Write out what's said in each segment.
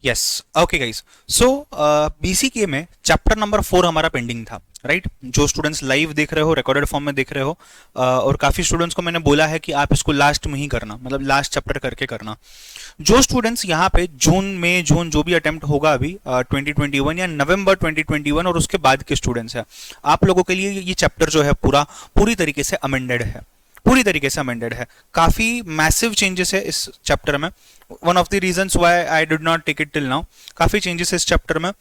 Yes, okay guys. So BCK में chapter number 4 हमारा pending था, राइट? जो स्टूडेंट्स लाइव देख रहे हो, रिकॉर्डेड फॉर्म में देख रहे हो, और काफी स्टूडेंट्स को मैंने बोला है कि आप इसको लास्ट में ही करना, मतलब लास्ट चैप्टर करके करना। जो स्टूडेंट्स यहाँ पे जून जो भी अटेम्प्ट होगा अभी 2021 या नवंबर 2021 और उसके बाद के स्टूडेंट्स हैं, आप लोगों के लिए ये चैप्टर जो है पूरी तरीके से अमेंडेड है, पूरी तरीके से अमेंडेड है। काफी मैसिव चेंजेस है इस चैप्टर में। One of the reasons why I did not take it till now. काफी चेंजेस है इस चैप्टर में।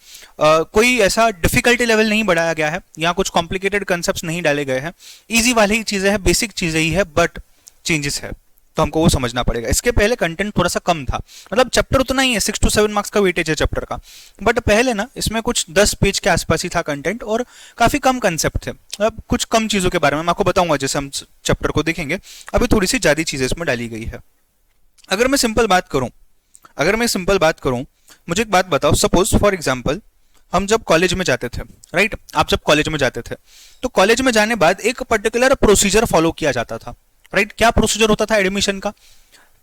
कोई ऐसा डिफिकल्टी लेवल नहीं बढ़ाया गया है, यहाँ कुछ कॉम्प्लिकेटेड कंसेप्ट नहीं डाले गए हैं, इजी वाली ही चीजें हैं, बेसिक चीजें ही है, बट चेंजेस है तो हमको वो समझना पड़ेगा। इसके पहले कंटेंट थोड़ा सा कम था, मतलब चैप्टर उतना ही है, 6 to 7 मार्क्स का वेटेज है चैप्टर का, बट पहले ना इसमें कुछ 10 पेज के आसपास ही था कंटेंट और काफी कम कंसेप्ट थे। अब कुछ कम चीजों के बारे में मैं आपको बताऊंगा जैसे हम चैप्टर को देखेंगे। अभी थोड़ी सी ज्यादा चीजें इसमें डाली गई है। अगर मैं सिंपल बात करूं, मुझे एक बात बताओ, सपोज फॉर एग्जाम्पल हम जब कॉलेज में जाते थे, राइट? आप जब कॉलेज में जाते थे तो कॉलेज में जाने बाद एक पर्टिकुलर प्रोसीजर फॉलो किया जाता था, राइट? क्या प्रोसीजर होता था एडमिशन का?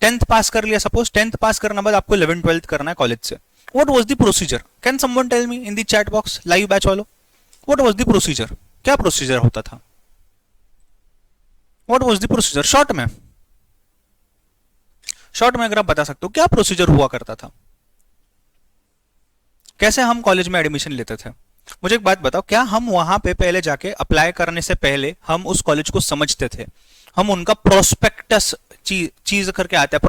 10th पास कर लिया, सपोज 10th पास करने बाद आपको 11th 12th करना है कॉलेज से। What was the procedure? Can someone tell me in the chat box, live batch वालों, व्हाट वाज द प्रोसीजर? क्या प्रोसीजर होता था? What was the procedure? Short में अगर आप बता सकते हो क्या प्रोसीजर हुआ करता था, कैसे हम कॉलेज में एडमिशन लेते थे? मुझे एक बात बताओ, क्या हम वहां पे पहले जाके अप्लाई करने से पहले हम उस कॉलेज को समझते थे? हम उनका प्रोस्पेक्टस चीज करके आते हैं।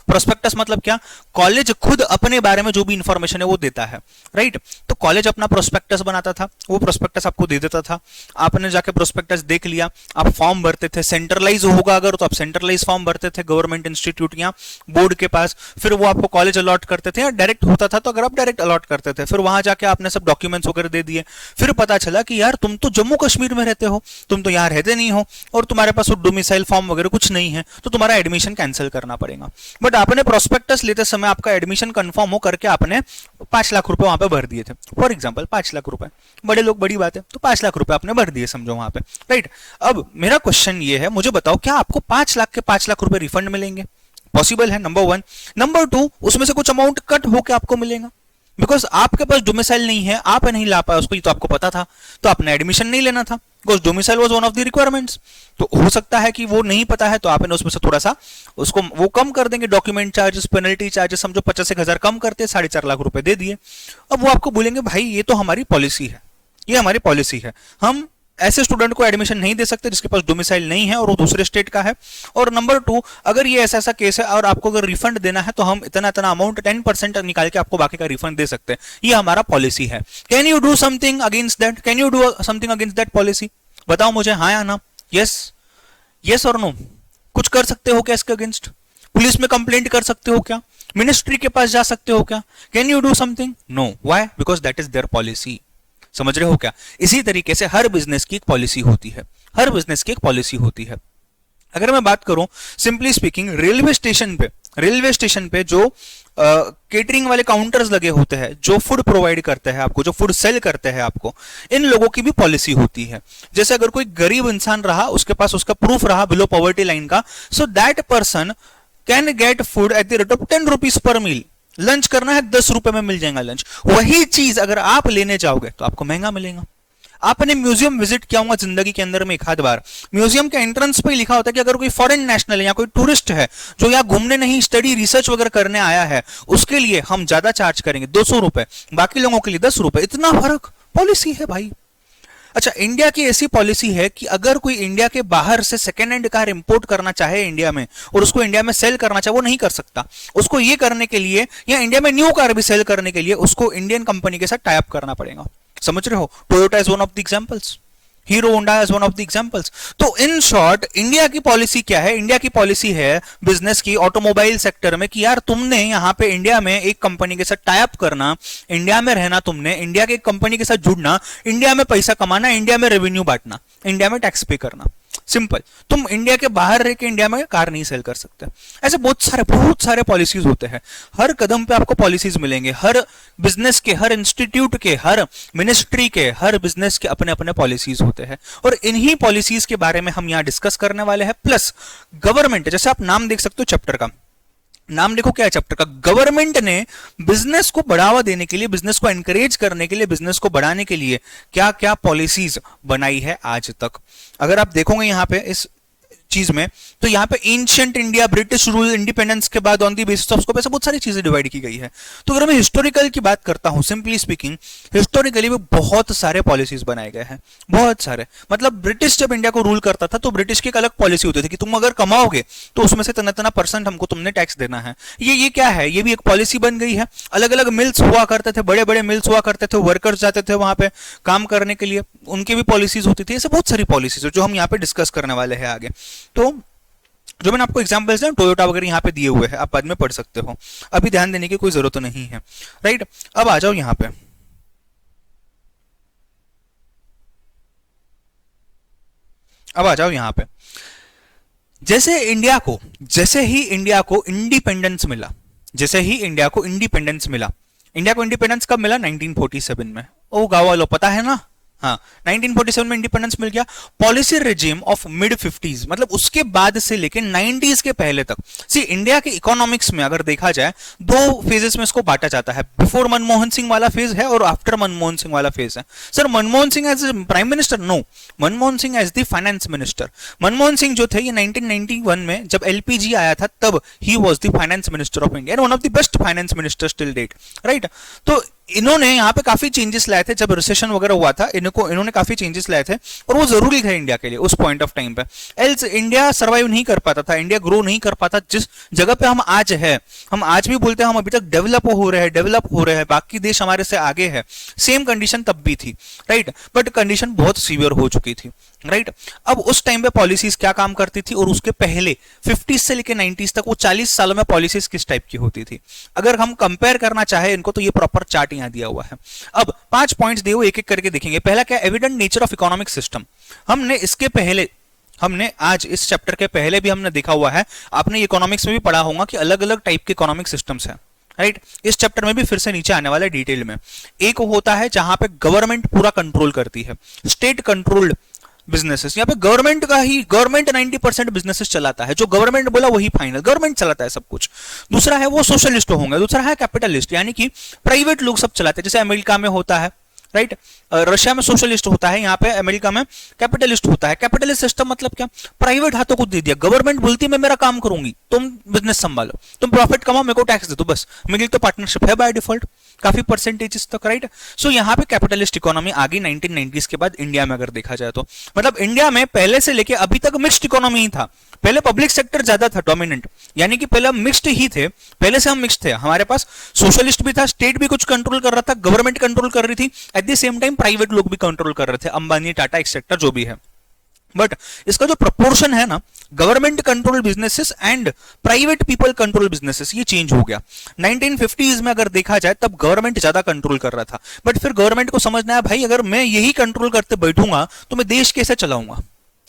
प्रोस्पेक्टस मतलब क्या? कॉलेज खुद अपने बारे में जो भी इंफॉर्मेशन है वो देता है, राइट? तो कॉलेज अपना प्रोस्पेक्टस बनाता था, वो प्रोस्पेक्टस आपको दे देता था, आपने जाके प्रोस्पेक्टस देख लिया, आप फॉर्म भरते थे। सेंट्रलाइज होगा अगर तो आप सेंट्रलाइज फॉर्म भरते थे गवर्नमेंट इंस्टीट्यूट या बोर्ड के पास, फिर वो आपको कॉलेज अलॉट करते थे, या डायरेक्ट होता था तो अगर आप डायरेक्ट अलॉट करते थे, फिर वहां जाके आपने सब डॉक्यूमेंट्स वगैरह दे दिए, फिर पता चला कि यार तुम तो जम्मू कश्मीर में रहते हो, तुम तो यहाँ रहते नहीं हो और तुम्हारे पास डोमिसाइल फॉर्म वगैरह कुछ नहीं है, तो तुम्हारा एडमिशन कैंसिल करना पड़ेगा। बट आपने प्रोस्पेक्टस लेते समय आपका एडमिशन कंफर्म हो करके आपने 5 लाख रुपए वहां पे भर दिए थे, फॉर एग्जांपल 5 लाख रुपए, बड़े लोग बड़ी बात है, तो 5 लाख रुपए आपने भर दिए समझो वहां पे, राइट? अब मेरा क्वेश्चन ये है, मुझे बताओ क्या आपको 5 लाख के 5 लाख रुपए रिफंड मिलेंगे? पॉसिबल है, नंबर 1। नंबर 2, उसमें से कुछ अमाउंट कट होकर आपको मिलेगा, बिकॉज आपके पास डोमिसाइल नहीं है, आप नहीं ला पाए उसको, ये तो आपको पता था, तो आपने एडमिशन नहीं लेना था, because domicile was one of the requirements. तो हो सकता है कि वो नहीं पता है, तो आपने उसमें से थोड़ा सा उसको वो कम कर देंगे, डॉक्यूमेंट चार्जेस, पेनल्टी चार्जेस समझो 50,000 कम करते, 4.5 लाख रुपए दे दिए। अब वो आपको बोलेंगे भाई ये तो हमारी पॉलिसी है, ये हमारी पॉलिसी है, हम ऐसे स्टूडेंट को एडमिशन नहीं दे सकते जिसके पास डोमिसाइल नहीं है और वो दूसरे स्टेट का है। और नंबर 2, अगर ये ऐसा केस है और आपको अगर रिफंड देना है तो हम इतना इतना अमाउंट 10% निकाल के आपको बाकी का रिफंड दे सकते हैं, ये हमारा पॉलिसी है। Can you do something against that? Can you do something against that policy? बताओ मुझे, हाँ या ना, यस और नो। कुछ कर सकते हो क्या इसके अगेंस्ट? पुलिस में कंप्लेंट कर सकते हो क्या? मिनिस्ट्री के पास जा सकते हो क्या? Can you do something? No. Why? Because that is their policy. समझ रहे हो क्या? इसी तरीके से हर बिजनेस की एक पॉलिसी होती है, हर बिजनेस की एक पॉलिसी होती है। अगर मैं बात करूं सिंपली स्पीकिंग, रेलवे स्टेशन पे जो केटरिंग वाले काउंटर्स लगे होते हैं, जो फूड प्रोवाइड करते हैं आपको, जो फूड सेल करते हैं आपको, इन लोगों की भी पॉलिसी होती है। जैसे अगर कोई गरीब इंसान रहा, उसके पास उसका प्रूफ रहा बिलो पॉवर्टी लाइन का, so that person can get food at the rate of 10 rupees per meal. Lunch करना है 10 रुपए में मिल जाएगा लंच। वही चीज अगर आप लेने जाओगे तो आपको महंगा मिलेगा। आपने म्यूजियम विजिट किया होगा जिंदगी के अंदर में एक आध बार, म्यूजियम के एंट्रेंस पे लिखा होता है कि अगर कोई फॉरेन नेशनल है या कोई टूरिस्ट है जो यहाँ घूमने नहीं, स्टडी रिसर्च वगैरह करने आया है, उसके लिए हम ज्यादा चार्ज करेंगे 200 रुपए, बाकी लोगों के लिए 10 रुपए। इतना फर्क, पॉलिसी है भाई। अच्छा, इंडिया की ऐसी पॉलिसी है कि अगर कोई इंडिया के बाहर से सेकेंड हैंड कार इंपोर्ट करना चाहे इंडिया में और उसको इंडिया में सेल करना चाहे, वो नहीं कर सकता। उसको ये करने के लिए, या इंडिया में न्यू कार भी सेल करने के लिए, उसको इंडियन कंपनी के साथ टाई अप करना पड़ेगा। समझ रहे हो? Toyota is one of the examples, hero Honda is one of the examples. तो इन शॉर्ट इंडिया की पॉलिसी क्या है? इंडिया की पॉलिसी है बिजनेस की, ऑटोमोबाइल सेक्टर में, कि यार तुमने यहाँ पे इंडिया में एक कंपनी के साथ टाई अप करना, इंडिया में रहना, तुमने इंडिया की एक कंपनी के साथ जुड़ना, इंडिया में पैसा कमाना, इंडिया में रेवेन्यू बांटना, इंडिया में टैक्स पे करना। सिंपल। तुम इंडिया के बाहर रह के इंडिया में कार नहीं सेल कर सकते। ऐसे बहुत सारे पॉलिसीज होते हैं, हर कदम पे आपको पॉलिसीज मिलेंगे, हर बिजनेस के, हर इंस्टीट्यूट के, हर मिनिस्ट्री के, हर बिजनेस के अपने अपने पॉलिसीज होते हैं, और इन्हीं पॉलिसीज के बारे में हम यहाँ डिस्कस करने वाले हैं। प्लस गवर्नमेंट, जैसे आप नाम देख सकते हो चैप्टर का, नाम देखो क्या है चैप्टर का, गवर्नमेंट ने बिजनेस को बढ़ावा देने के लिए, बिजनेस को एनकरेज करने के लिए, बिजनेस को बढ़ाने के लिए क्या क्या पॉलिसीज बनाई है आज तक। अगर आप देखोगे यहां पे इस चीज में, तो यहां पे ancient India, British rule, independence के बाद on the basis of scope, ऐसे बहुत सारी चीजें डिवाइड की गई है। तो अगर मैं हिस्टोरिकल की बात करता हूं, सिंपली स्पीकिंग, हिस्टोरिकली भी बहुत सारे पॉलिसीज बनाए गए हैं, बहुत सारे। मतलब ब्रिटिश जब इंडिया को रूल करता था तो ब्रिटिश की एक अलग पॉलिसी होती थी कि तुम अगर कमाओगे तो उसमें से इतना इतना परसेंट हमको तुमने टैक्स देना है। ये क्या है, ये भी एक पॉलिसी बन गई है। अलग अलग मिल्स हुआ करते थे, बड़े बड़े मिल्स हुआ करते थे, वर्कर्स जाते थे वहां पे काम करने के लिए, उनकी भी पॉलिसीज होती थी। ऐसे बहुत सारी पॉलिसीज जो हम यहाँ पे डिस्कस करने वाले हैं आगे। तो जो मैंने आपको एग्जांपल्स हैं टोयोटा वगैरह यहाँ पे दिए हुए हैं, आप बाद में पढ़ सकते हो, अभी ध्यान देने की कोई जरूरत नहीं है, राइट। अब आ जाओ यहाँ पे, अब आ जाओ यहाँ पे। जैसे ही इंडिया को इंडिपेंडेंस मिला, जैसे ही इंडिया को इंडिपेंडेंस मिला, इंडिया को इंडिपेंडेंस कब मिला? 1947 में। ओ गाँव वालों पता है ना? हाँ, 1947 में इंडिपेंडेंस मिल गया। Policy regime of mid 50s, मतलब उसके बाद से लेके 90s के पहले तक। सी इंडिया के इकोनॉमिक्स में अगर देखा जाए, दो फेजेस में इसको बांटा जाता है, बिफोर मनमोहन सिंह वाला फेज है और आफ्टर मनमोहन सिंह वाला फेज है। Sir Manmohan Singh as prime minister? No, Manmohan Singh as the finance minister. Manmohan Singh जो थे ये 1991 में जब एलपीजी आया था तब ही was the finance minister of India, one of the best finance minister till date, right. तो इन्होंने यहाँ पे काफी चेंजेस लाए थे, जब रिसेशन वगैरह हुआ था इन्होंने काफी चेंजेस लाए थे और वो जरूरी थे इंडिया के लिए उस पॉइंट ऑफ टाइम पे। एल्स इंडिया सर्वाइव नहीं कर पाता था, इंडिया ग्रो नहीं कर पाता जिस जगह पे हम आज है। हम आज भी बोलते हैं हम अभी तक डेवलप हो रहे हैं, बाकी देश हमारे से आगे है। सेम कंडीशन तब भी थी, राइट, बट कंडीशन बहुत सीवियर हो चुकी थी, राइट। अब उस टाइम पे पॉलिसीज क्या काम करती थी और उसके पहले 50 से लेके 90s तक वो 40 सालों में पॉलिसीज किस टाइप की होती थी, अगर हम कंपेयर करना चाहे इनको, तो ये प्रॉपर चार्ट यहां दिया हुआ है। अब 5 पॉइंट्स दिए हुए, एक एक करके देखेंगे। पहला क्या, evident nature of economic system. हमने आज इस चैप्टर के पहले भी हमने देखा हुआ है, आपने इकोनॉमिक्स में भी पढ़ा होगा कि अलग अलग टाइप के इकोनॉमिक सिस्टम्स हैं, राइट। इस चैप्टर में भी फिर से नीचे आने वाला है डिटेल में। एक होता है जहां पे गवर्नमेंट पूरा कंट्रोल करती है, स्टेट कंट्रोल्ड बिजनेसेस। यहाँ पे गवर्नमेंट 90% बिजनेसेस चलाता है, जो गवर्नमेंट बोला वही फाइनल, गवर्नमेंट चलाता है सब कुछ। दूसरा है वो सोशलिस्ट होंगे, दूसरा है कैपिटलिस्ट, यानी कि प्राइवेट लोग सब चलाते हैं, जैसे अमेरिका में होता है, राइट। रशिया में सोशलिस्ट होता है, यहाँ पे अमेरिका में कैपिटलिस्ट होता है। कैपिटलिस्ट सिस्टम मतलब क्या, प्राइवेट हाथों को दे दिया, गवर्नमेंट बोलती है मैं मेरा काम करूंगी, तुम बिजनेस संभालो, तुम प्रॉफिट कमाओ, मेरे को टैक्स दे दो, बस मिडिल तो पार्टनरशिप है बाय डिफॉल्ट, काफी परसेंटेजेस तक, राइट। सो यहाँ पे कैपिटलिस्ट इकोनॉमी आ गई 1990s के बाद इंडिया में अगर देखा जाए तो। मतलब इंडिया में पहले से लेके अभी तक मिक्स्ड इकोनॉमी ही था, पहले पब्लिक सेक्टर ज्यादा था डोमिनेंट, यानी कि पहले मिक्स्ड ही थे, पहले से हम मिक्स्ड थे, हमारे पास सोशलिस्ट भी था, स्टेट भी कुछ कंट्रोल कर रहा था, गवर्नमेंट कंट्रोल कर रही थी, at the same time private लोग भी कंट्रोल कर रहे थे, अंबानी, टाटा एक्सेट्रा जो भी है। बट इसका जो प्रपोर्शन है ना, government control businesses and private people control businesses, ये चेंज हो गया। 1950s में अगर देखा जाए तब गवर्नमेंट ज्यादा कंट्रोल कर रहा था, बट फिर गवर्नमेंट को समझना है भाई अगर मैं यही कंट्रोल करते बैठूंगा तो मैं देश कैसे चलाऊंगा,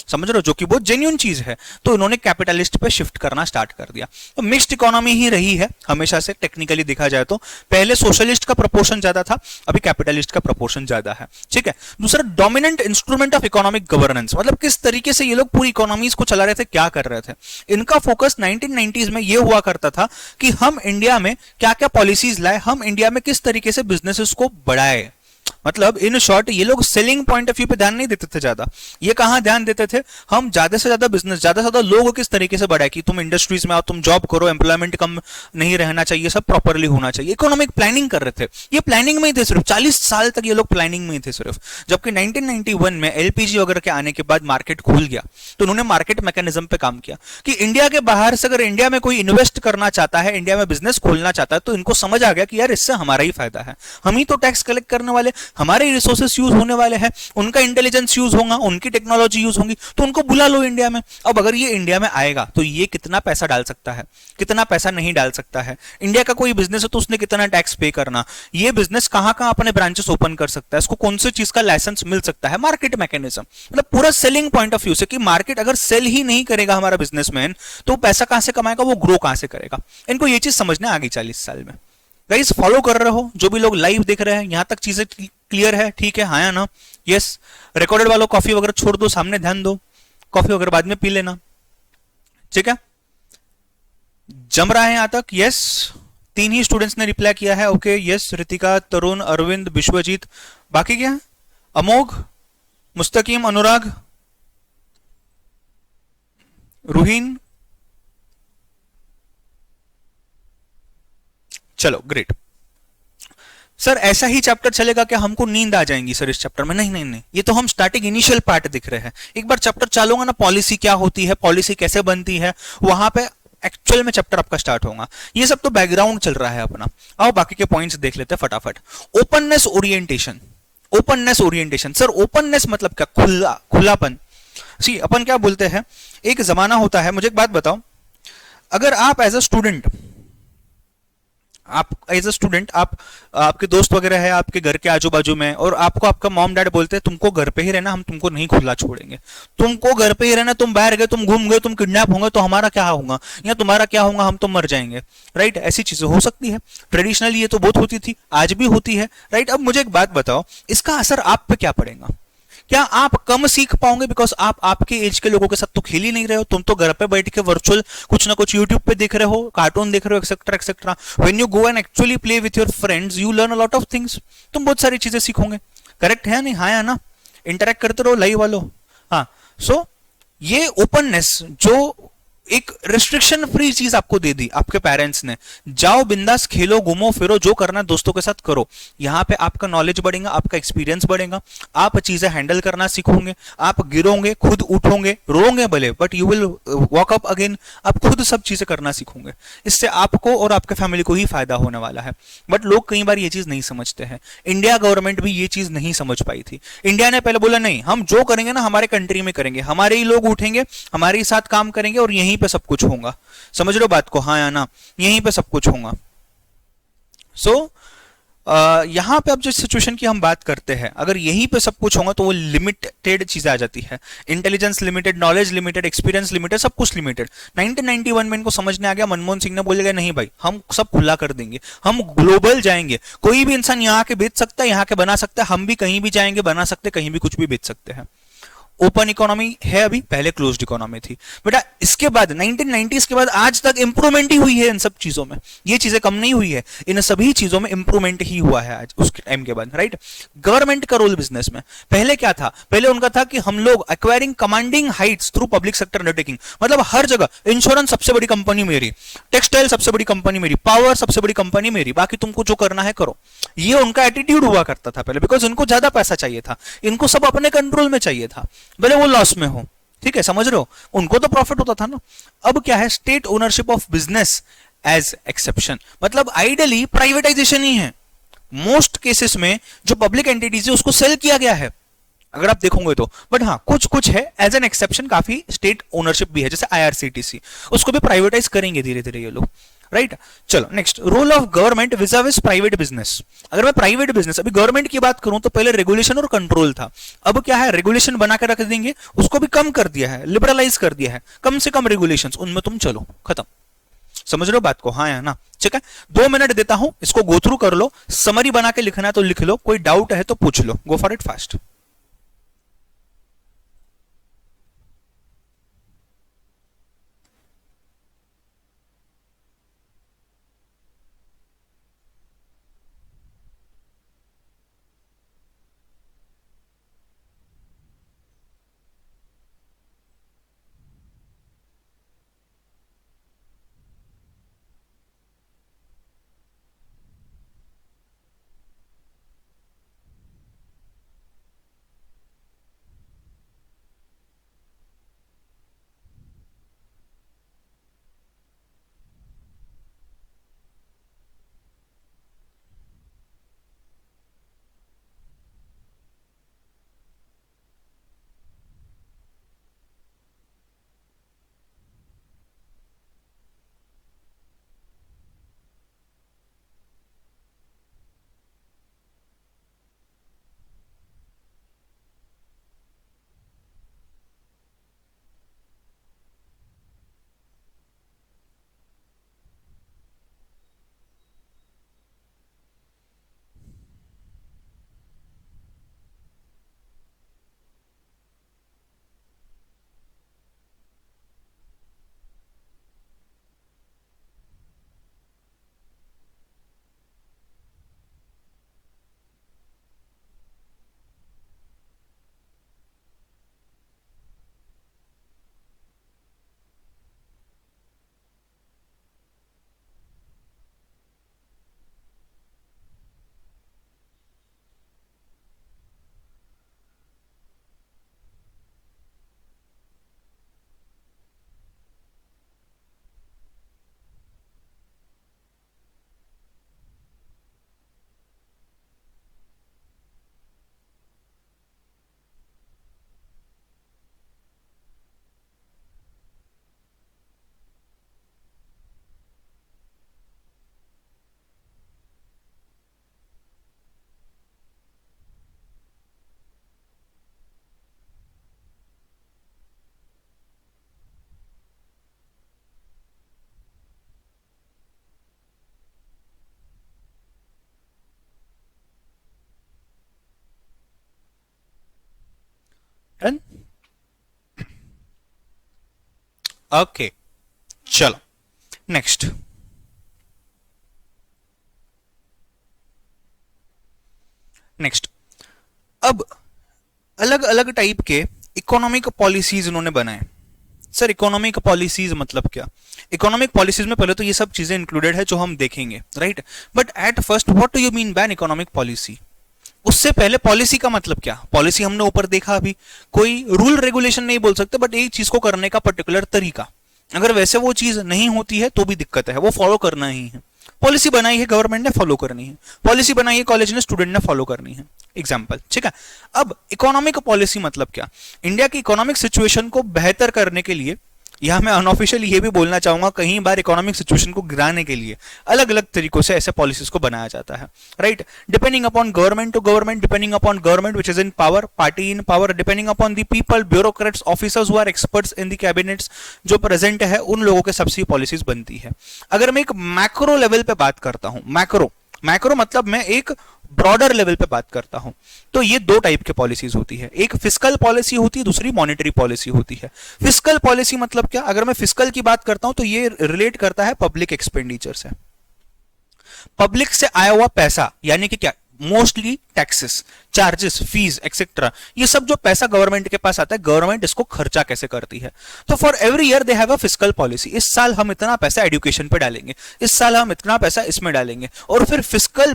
समझ रहे हो, जो कि बहुत जेन्युइन चीज है। तो इन्होंने कैपिटलिस्ट पे शिफ्ट करना स्टार्ट कर दिया। तो मिक्स्ड इकोनॉमी ही रही है हमेशा से, टेक्निकली देखा जाए तो। पहले सोशलिस्ट का प्रपोर्शन ज्यादा था, अभी कैपिटलिस्ट का प्रपोर्शन ज्यादा है, ठीक है। दूसरा, dominant instrument of economic governance, मतलब किस तरीके से ये लोग पूरी इकोनॉमीज को चला रहे थे, क्या कर रहे थे। इनका फोकस 1990s में ये हुआ करता था कि हम इंडिया में क्या क्या पॉलिसीज लाए, हम इंडिया में किस तरीके से बिजनेसेस को बढ़ाए। मतलब इन शॉर्ट ये लोग सेलिंग पॉइंट ऑफ व्यू पे ध्यान नहीं देते थे ज्यादा, ये कहां ध्यान देते थे, हम ज्यादा से ज्यादा बिजनेस, ज्यादा से ज्यादा लोगों किस तरीके से बढ़ाए कि तुम इंडस्ट्रीज में आओ, तुम जॉब करो, एम्प्लॉयमेंट कम नहीं रहना चाहिए, सब प्रॉपरली होना चाहिए। इकोनॉमिक प्लानिंग कर रहे थे, ये प्लानिंग में ही थे सिर्फ, 40 साल तक ये लोग प्लानिंग में ही थे सिर्फ। जबकि 1991 में एलपीजी वगैरह के आने के बाद मार्केट खुल गया, तो उन्होंने मार्केट मैकेनिज्म पे काम किया कि इंडिया के बाहर से अगर इंडिया में कोई इन्वेस्ट करना चाहता है, इंडिया में बिजनेस खोलना चाहता है, तो इनको समझ आ गया कि यार इससे हमारा ही फायदा है, हम ही तो टैक्स कलेक्ट करने वाले, हमारे रिसोर्सेस यूज होने वाले हैं, उनका इंटेलिजेंस यूज होगा, उनकी टेक्नोलॉजी यूज होगी, तो उनको बुला लो इंडिया में। अब अगर ये इंडिया में आएगा तो ये कितना पैसा डाल सकता है, कितना पैसा नहीं डाल सकता है, इंडिया का कोई बिजनेस है तो उसने कितना टैक्स पे करना, ये बिजनेस कहां कहां अपने ब्रांचेस ओपन कर सकता है, इसको कौन सी चीज का लाइसेंस मिल सकता है, मार्केट मैकेनिज्म। मतलब पूरा सेलिंग पॉइंट ऑफ व्यू से कि मार्केट अगर सेल ही नहीं करेगा हमारा बिजनेसमैन, तो पैसा कहां से कमाएगा, वो ग्रो कहां से करेगा। इनको ये चीज समझना आगे 40 साल में। गाइस फॉलो कर रहे हो, जो भी लोग लाइव देख रहे हैं, यहां तक चीजें क्लियर है, ठीक है, हाँ या ना, यस। रिकॉर्डेड वालों कॉफी वगैरह छोड़ दो, सामने ध्यान दो, कॉफी वगैरह बाद में पी लेना, ठीक है। जम रहा है यहां तक? यस, तीन ही स्टूडेंट्स ने रिप्लाई किया है। ओके यस, रितिका, तरुण, अरविंद, विश्वजीत। बाकी क्या? अमोघ, मुस्तकीम, अनुराग, रूहीन। चलो ग्रेट। सर ऐसा ही चैप्टर चलेगा क्या? हमको नींद आ जाएंगी सर इस चैप्टर में? नहीं नहीं नहीं, ये तो हम स्टार्टिंग इनिशियल पार्ट दिख रहे हैं। एक बार चैप्टर चालू होगा ना, पॉलिसी क्या होती है, पॉलिसी कैसे बनती है, वहां पे एक्चुअल में चैप्टर आपका स्टार्ट होगा। ये सब तो बैकग्राउंड चल रहा है अपना। आओ बाकी के पॉइंट्स देख लेते हैं फटाफट। Openness orientation. Openness orientation sir, openness मतलब क्या? खुला, खुलापन। सी अपन क्या बोलते हैं, एक जमाना होता है। मुझे एक बात बताओ, अगर आप एज अ स्टूडेंट, आप एज अ स्टूडेंट, आप आपके दोस्त वगैरह है आपके घर के आजू बाजू में, और आपको आपका मॉम डैड बोलते हैं तुमको घर पे ही रहना, हम तुमको नहीं खुला छोड़ेंगे, तुमको घर पे ही रहना, तुम बाहर गए, तुम घूम गए, तुम किडनैप होंगे तो हमारा क्या होगा, या तुम्हारा क्या होगा, हम तो मर जाएंगे। राइट, ऐसी चीजें हो सकती है। ट्रेडिशनली ये तो बहुत होती थी, आज भी होती है। राइट, अब मुझे एक बात बताओ, इसका असर आप पे क्या पड़ेगा? क्या आप कम सीख पाओगे? बिकॉज आप आपके एज के लोगों के साथ तो खेल ही नहीं रहे हो, तुम तो घर पे बैठ के वर्चुअल कुछ ना कुछ यूट्यूब पे देख रहे हो, कार्टून देख रहे हो, etcetera etcetera. When you go and actually play with your friends, you learn a lot of things. तुम बहुत सारी चीजें सीखोगे। करेक्ट है नहीं? हाँ या ना? इंटरेक्ट करते रहो लाइव वालों। हाँ, सो ये ओपननेस जो एक रिस्ट्रिक्शन फ्री चीज आपको दे दी आपके पेरेंट्स ने, जाओ बिंदास खेलो, घूमो फिरो, जो करना है दोस्तों के साथ करो। यहाँ पे आपका नॉलेज बढ़ेगा, आपका एक्सपीरियंस बढ़ेगा, आप चीजें हैंडल करना सीखोगे, आप गिरोगे खुद उठोगे, रोगे भले, but you will walk up again. आप खुद सब चीजें करना सीखोगे। इससे आपको और आपके फैमिली को ही फायदा होने वाला है। बट लोग कई बार ये चीज नहीं समझते हैं। इंडिया गवर्नमेंट भी ये चीज नहीं समझ पाई थी। इंडिया ने पहले बोला नहीं, हम जो करेंगे ना हमारे कंट्री में करेंगे, हमारे ही लोग उठेंगे, हमारे ही साथ काम करेंगे, और यहीं पे सब कुछ होगा। समझ रहे हो बात को? हाँ या ना? यहीं पे सब कुछ होगा। सो यहां पे अब जो सिचुएशन की हम बात करते हैं, अगर यहीं पे सब कुछ होगा तो वो लिमिटेड चीजें आ जाती है। Intelligence limited, knowledge limited, experience limited, सब कुछ लिमिटेड। 1991 में इनको समझने आ गया, मनमोहन सिंह ने बोलेगा नहीं भाई, हम सब खुला कर देंगे, हम ग्लोबल जाएंगे, कोई भी इंसान यहाँ के बेच सकता है, यहाँ के बना सकता है, हम भी कहीं भी जाएंगे बना सकते, कहीं भी कुछ भी बेच सकते हैं। ओपन इकोनॉमी है अभी, पहले क्लोज्ड इकोनॉमी थी। बेटा इसके बाद 1990s के बाद आज तक इंप्रूवमेंट ही हुई है इन सब चीजों में, ये चीजें कम नहीं हुई है, इन सभी चीजों में इंप्रूवमेंट ही हुआ है आज उसके टाइम के बाद। राइट, गवर्नमेंट का रोल बिजनेस में पहले क्या था? पहले उनका था कि हम लोग acquiring commanding Heights through public sector undertaking, मतलब हर जगह इंश्योरेंस सबसे बड़ी कंपनी मेरी, टेक्सटाइल सबसे बड़ी कंपनी मेरी, पावर सबसे बड़ी कंपनी मेरी, बाकी तुमको जो करना है करो। ये उनका एटीट्यूड हुआ करता था पहले, बिकॉज इनको ज्यादा पैसा चाहिए था, इनको सब अपने कंट्रोल में चाहिए था, भले वो लॉस में हो। ठीक है, समझ रहे हो? उनको तो प्रॉफिट होता था ना। अब क्या है? State ownership of business as exception, मतलब आइडियली प्राइवेटाइजेशन ही है। मोस्ट केसेस में जो पब्लिक एंटिटीज है उसको सेल किया गया है, अगर आप देखोगे तो। बट हाँ, कुछ कुछ है एज एन एक्सेप्शन, काफी स्टेट ओनरशिप भी है, जैसे आईआरसीटीसी, उसको भी प्राइवेटाइज करेंगे धीरे धीरे ये लोग। राइट, चलो next, role of government vis a vis private business. अगर मैं प्राइवेट बिजनेस, अभी गवर्नमेंट की बात करूं तो पहले रेगुलेशन और कंट्रोल था, अब क्या है? रेगुलेशन बना के रख देंगे, उसको भी कम कर दिया है, लिबरलाइज कर दिया है, कम से कम रेगुलेशंस, उनमें तुम चलो, खत्म। समझ रहे हो बात को? हाँ या ना? ठीक है, 2 मिनट देता हूं, इसको गो थ्रू कर लो, समरी बना के लिखना है तो लिख लो, कोई डाउट है तो पूछ लो, go for it fast. Okay, चलो नेक्स्ट। नेक्स्ट, अब अलग अलग टाइप के इकोनॉमिक पॉलिसीज उन्होंने बनाए। सर इकोनॉमिक पॉलिसीज मतलब क्या? इकोनॉमिक पॉलिसीज में पहले तो ये सब चीजें इंक्लूडेड है जो हम देखेंगे, right? But at first what do you mean by economic policy? उससे पहले पॉलिसी का मतलब क्या? पॉलिसी हमने ऊपर देखा, अभी कोई रूल रेगुलेशन नहीं बोल सकते, बट एक चीज को करने का पर्टिकुलर तरीका। अगर वैसे वो चीज नहीं होती है तो भी दिक्कत है, वो फॉलो करना ही है। पॉलिसी बनाई है गवर्नमेंट ने, फॉलो करनी है। पॉलिसी बनाई है कॉलेज ने, स्टूडेंट ने फॉलो करनी है। एग्जाम्पल, ठीक है। अब इकोनॉमिक पॉलिसी मतलब क्या? इंडिया की इकोनॉमिक सिचुएशन को बेहतर करने के लिए, यहां मैं अनऑफिशियली ये भी बोलना चाहूंगा, कई बार इकोनॉमिक सिचुएशन को गिराने के लिए अलग अलग तरीकों से ऐसे पॉलिसीज को बनाया जाता है, right? Depending upon government to government, depending upon government which is in power, party in power, depending upon the people, bureaucrats, officers who are experts in the cabinets, जो प्रेजेंट है उन लोगों के सबसे पॉलिसीज बनती है। अगर मैं एक मैक्रो लेवल पे बात करता हूं, मैक्रो मैक्रो मतलब मैं एक ब्रॉडर लेवल पे बात करता हूं, तो ये दो टाइप के पॉलिसीज होती है। एक फिस्कल पॉलिसी होती है, दूसरी मॉनेटरी पॉलिसी होती है। फिस्कल पॉलिसी मतलब क्या? अगर मैं फिस्कल की बात करता हूं तो ये रिलेट करता है पब्लिक एक्सपेंडिचर से। पब्लिक से आया हुआ पैसा, यानी कि क्या? Mostly taxes, charges, fees etcetera, ये सब जो पैसा गवर्नमेंट के पास आता है, गवर्नमेंट इसको खर्चा कैसे करती है? तो for every year they have a fiscal policy. इस साल हम इतना पैसा एजुकेशन पे डालेंगे, इस साल हम इतना पैसा इसमें डालेंगे, और फिर फिस्कल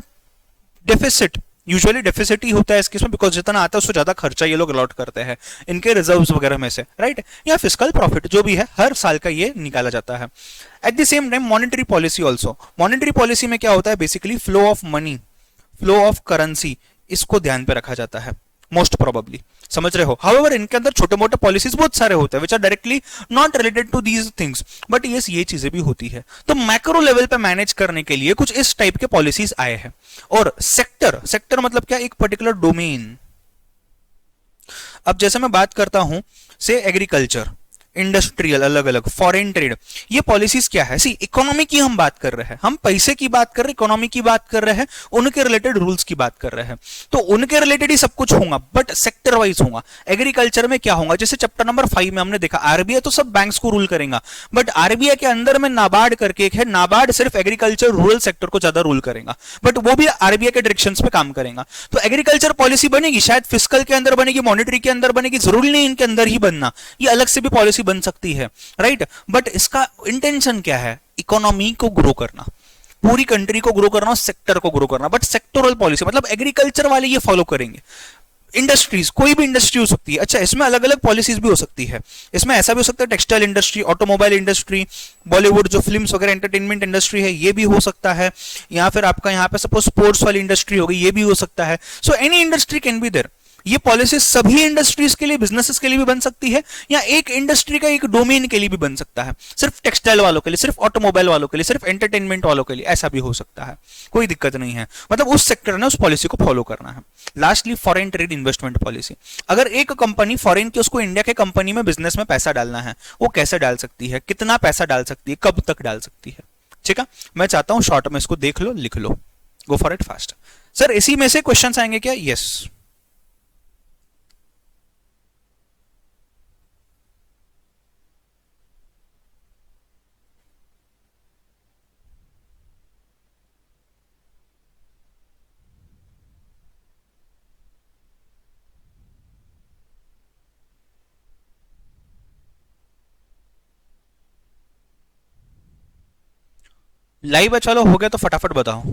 डेफिसिट, यूजुअली डेफिसिट ही होता है इस केस में, बिकॉज जितना आता है उससे ज्यादा खर्चा ये लोग अलॉट करते हैं इनके रिजर्व्स वगैरह में से, राइट? या फिस्कल प्रॉफिट जो भी है हर साल का ये निकाला जाता है। At the same time monetary policy also, monetary policy में क्या होता है? Basically flow of money, flow of currency, इसको ध्यान पे रखा जाता है मोस्ट प्रोबेबली, समझ रहे हो? हाउएवर इनके अंदर छोटे मोटे पॉलिसीज बहुत सारे होते हैं which are directly not related to these things, but yes ये चीजें भी होती है। तो मैक्रो लेवल पे मैनेज करने के लिए कुछ इस टाइप के पॉलिसीज आए हैं। और सेक्टर, सेक्टर मतलब क्या? एक पर्टिकुलर डोमेन। अब जैसे मैं बात करता हूं से एग्रीकल्चर, इंडस्ट्रियल, अलग अलग, फॉरेन ट्रेड, ये पॉलिसीज क्या है? सी इकोनॉमी की हम बात कर रहे हैं, हम पैसे की बात कर रहे हैं, इकोनॉमी की बात कर रहे हैं, उनके रिलेटेड रूल्स की बात कर रहे हैं, तो उनके रिलेटेड ही सब कुछ होगा, बट सेक्टर वाइज होगा। एग्रीकल्चर में क्या होगा? जैसे चैप्टर नंबर 5 में हमने देखा, आरबीआई तो सब बैंक्स को रूल करेगा, बट आरबीआई के अंदर में नाबार्ड करके एक है, नाबार्ड सिर्फ एग्रीकल्चर रूरल सेक्टर को ज्यादा रूल करेगा, बट वो भी आरबीआई के डायरेक्शन पे काम करेगा। तो एग्रीकल्चर पॉलिसी बनेगी, शायद फिस्कल के अंदर बनेगी, मॉनेटरी के अंदर बनेगी, जरूरी नहीं इनके अंदर ही बनना, ये अलग से भी पॉलिसी बन सकती है, राइट? बट इसका इंटेंशन क्या है? इकोनॉमी को ग्रो करना, पूरी कंट्री को ग्रो करना, सेक्टर को ग्रो करना। बट सेक्टोरल पॉलिसी मतलब एग्रीकल्चर वाले ये फॉलो करेंगे। इंडस्ट्रीज, कोई भी इंडस्ट्री हो सकती है। अच्छा, इसमें अलग अलग पॉलिसीज भी हो सकती है। इसमें ऐसा भी हो सकता है textile industry, automobile industry, Bollywood जो फिल्म्स वगैरह एंटरटेनमेंट इंडस्ट्री है ये भी हो सकता है, या फिर आपका यहाँ पे सपोज स्पोर्ट्स वाली इंडस्ट्री होगी ये भी हो सकता है। So any industry can be there. ये पॉलिसी सभी इंडस्ट्रीज के लिए, बिजनेसेस के लिए भी बन सकती है, या एक इंडस्ट्री का एक डोमेन के लिए भी बन सकता है, सिर्फ टेक्सटाइल वालों के लिए, सिर्फ ऑटोमोबाइल वालों के लिए, सिर्फ एंटरटेनमेंट वालों के लिए, ऐसा भी हो सकता है। कोई दिक्कत नहीं है, मतलब उस सेक्टर ने उस पॉलिसी को फॉलो करना है। Lastly foreign trade investment policy. अगर एक कंपनी फॉरेन की, उसको इंडिया के कंपनी में बिजनेस में पैसा डालना है, वो कैसे डाल सकती है, कितना पैसा डाल सकती है, कब तक डाल सकती है? ठीक है, मैं चाहता हूं शॉर्ट में इसको देख लो, लिख लो, go for it fast. Sir इसी में से क्वेश्चन आएंगे क्या? यस। लाइव है, चलो हो गया तो फटाफट बताओ।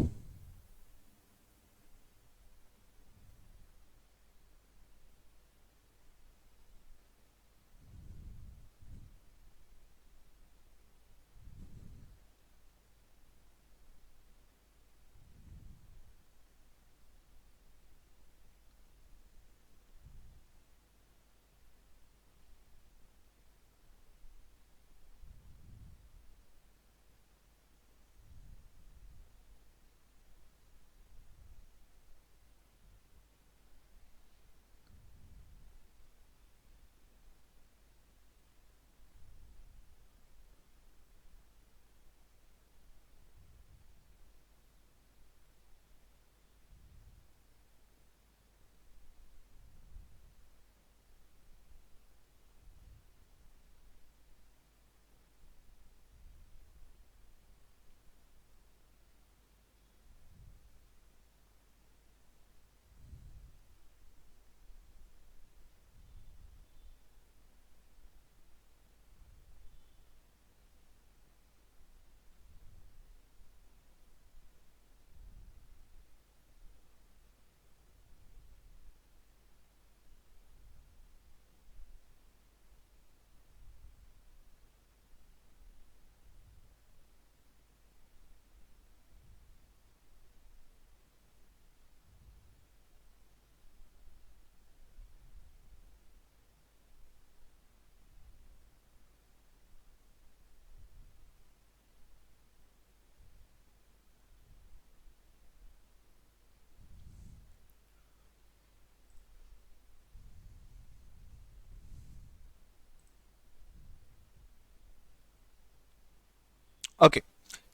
ओके,